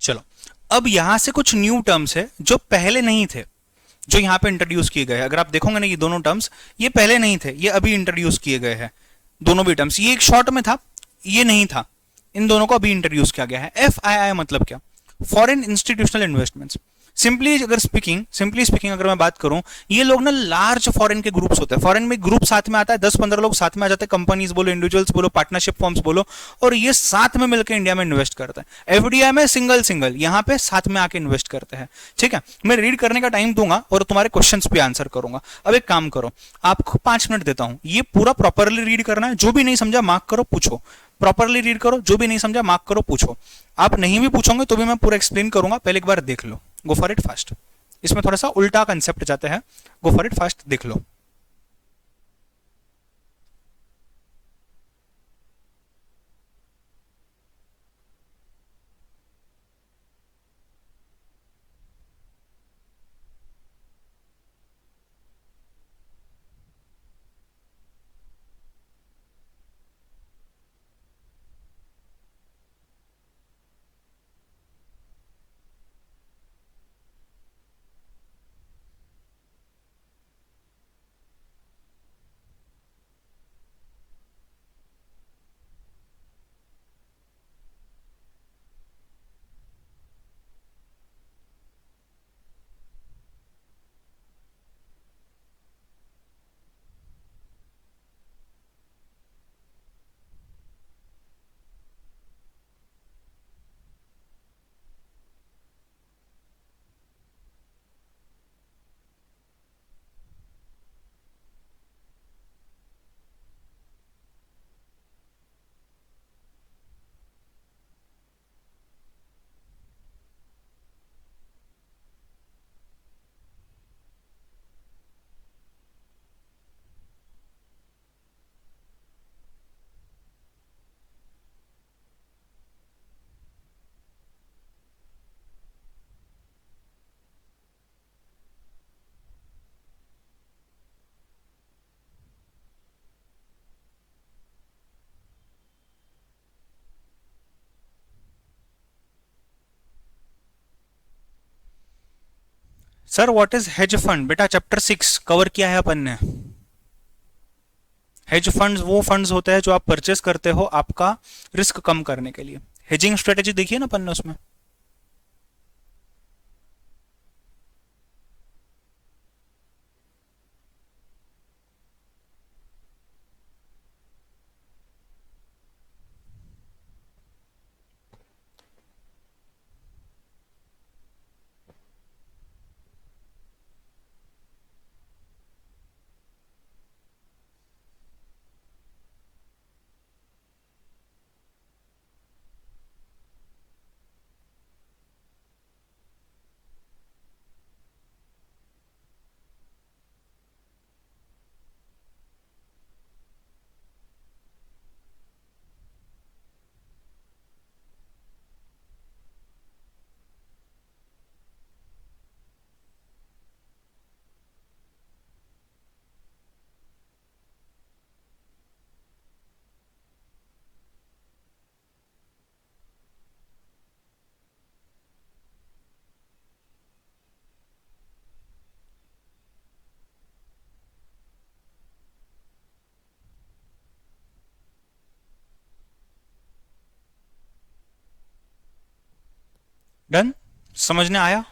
चलो, अब यहां से कुछ न्यू टर्म्स है जो पहले नहीं थे, जो यहां पे इंट्रोड्यूस किए गए हैं। अगर आप देखोगे ना, ये दोनों टर्म्स ये पहले नहीं थे, ये अभी इंट्रोड्यूस किए गए हैं। दोनों भी टर्म्स, ये एक शॉर्ट में था, ये नहीं था, इन दोनों को अभी इंट्रोड्यूस किया गया है। एफ आई आई मतलब क्या? Foreign institutional investments. Simply speaking अगर मैं बात करूं, ये लोग ना लार्ज फॉरेन के ग्रुप्स होते हैं। फॉरेन में ग्रुप साथ में आता है, 10-15 लोग साथ में आ जाते हैं, कंपनीज बोलो, इंडिविजुअल्स बोलो, पार्टनरशिप फॉर्म्स बोलो, और ये साथ में मिलकर इंडिया में इन्वेस्ट करते हैं। एफडीआई में सिंगल सिंगल, यहां पे साथ में आके इन्वेस्ट करते हैं। ठीक है, मैं रीड करने का टाइम दूंगा और तुम्हारे क्वेश्चन भी आंसर करूंगा। अब एक काम करो, आपको 5 मिनट देता हूं, ये पूरा प्रॉपरली रीड करना है। जो भी नहीं समझा मार्क करो, पूछो। प्रॉपरली रीड करो, जो भी नहीं समझा मार्क करो, पूछो। आप नहीं भी पूछोगे तो भी मैं पूरा एक्सप्लेन करूंगा, पहले एक बार देख लो। Go for it fast. इसमें थोड़ा सा उल्टा कंसेप्ट जाते हैं, गो फॉर इट फास्ट, देख लो। Sir what is hedge fund? बेटा चैप्टर 6 कवर किया है अपन ने। हेज फंड्स वो फंड्स होते हैं जो आप परचेस करते हो आपका रिस्क कम करने के लिए। हेजिंग स्ट्रेटेजी देखिए ना अपन ने उसमें। डन, समझने आया?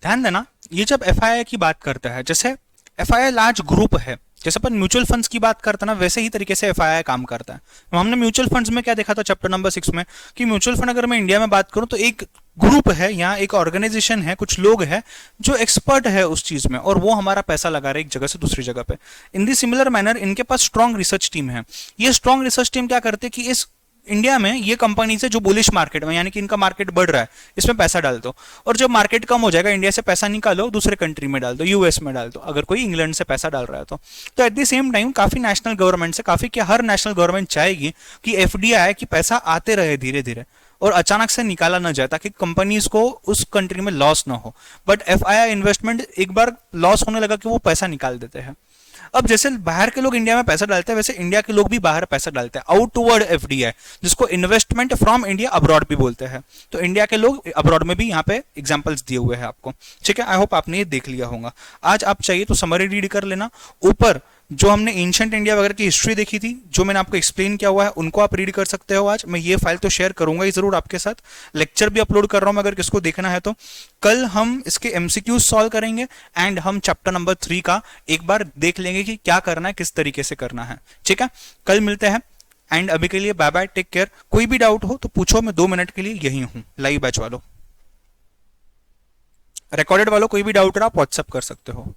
ध्यान देना, ये जब एफआईआई की बात करता है, जैसे एफआईआई लार्ज ग्रुप है, जैसे अपन म्यूचुअल फंड्स की बात करते हैं ना, वैसे ही तरीके से एफआईआई काम करता है। तो हमने म्यूचुअल फंड्स में क्या देखा था चैप्टर नंबर 6 में, कि म्यूचुअल फंड अगर मैं इंडिया में बात करूं तो एक ग्रुप है, यहाँ एक ऑर्गेनाइजेशन है, कुछ लोग हैं जो एक्सपर्ट है उस चीज में, और वो हमारा पैसा लगा रहे एक जगह से दूसरी जगह पे। इन दी सिमिलर मैनर इनके पास स्ट्रॉन्ग रिसर्च टीम है। ये स्ट्रॉन्ग रिसर्च टीम क्या करते हैं कि इस इंडिया में ये कंपनी से जो बुलिश मार्केट में, यानी कि इनका मार्केट बढ़ रहा है, इसमें पैसा डाल दो, और जब मार्केट कम हो जाएगा इंडिया से पैसा निकालो, दूसरे कंट्री में डाल दो, यूएस में डाल दो, अगर कोई इंग्लैंड से पैसा डाल रहा है तो एट द सेम टाइम काफी नेशनल गवर्नमेंट से, काफी क्या हर नेशनल गवर्नमेंट चाहेगी कि एफडीआई की पैसा आते रहे धीरे धीरे और अचानक से निकाला ना जाए, ताकि कंपनीज को उस कंट्री में लॉस ना हो। बट एफआईआई इन्वेस्टमेंट एक बार लॉस होने लगा कि वो पैसा निकाल देते हैं। अब जैसे बाहर के लोग इंडिया में पैसा डालते हैं, वैसे इंडिया के लोग भी बाहर पैसा डालते हैं, आउटवर्ड एफडीआई, जिसको इन्वेस्टमेंट फ्रॉम इंडिया अब्रॉड भी बोलते हैं। तो इंडिया के लोग अब्रॉड में भी यहाँ पे एग्जांपल्स दिए हुए हैं आपको, ठीक है। आई होप आपने ये देख लिया होगा। आज आप चाहिए तो समरी रीड कर लेना, ऊपर जो हमने एंशिएंट इंडिया वगैरह की हिस्ट्री देखी थी, जो मैंने आपको एक्सप्लेन किया हुआ है, उनको आप रीड कर सकते हो। आज मैं ये फाइल तो शेयर करूंगा ही जरूर आपके साथ, लेक्चर भी अपलोड कर रहा हूं अगर किसको देखना है तो। कल हम इसके एमसीक्यूज सॉल्व करेंगे एंड हम चैप्टर नंबर 3 का एक बार देख लेंगे कि क्या करना है, किस तरीके से करना है, ठीक है। कल मिलते हैं एंड अभी के लिए बाय बाय, टेक केयर। कोई भी डाउट हो तो पूछो, मैं 2 मिनट के लिए यही हूं। लाइव बैच वालों, रिकॉर्डेड वालों कोई भी डाउट रहा आप व्हाट्सएप कर सकते हो।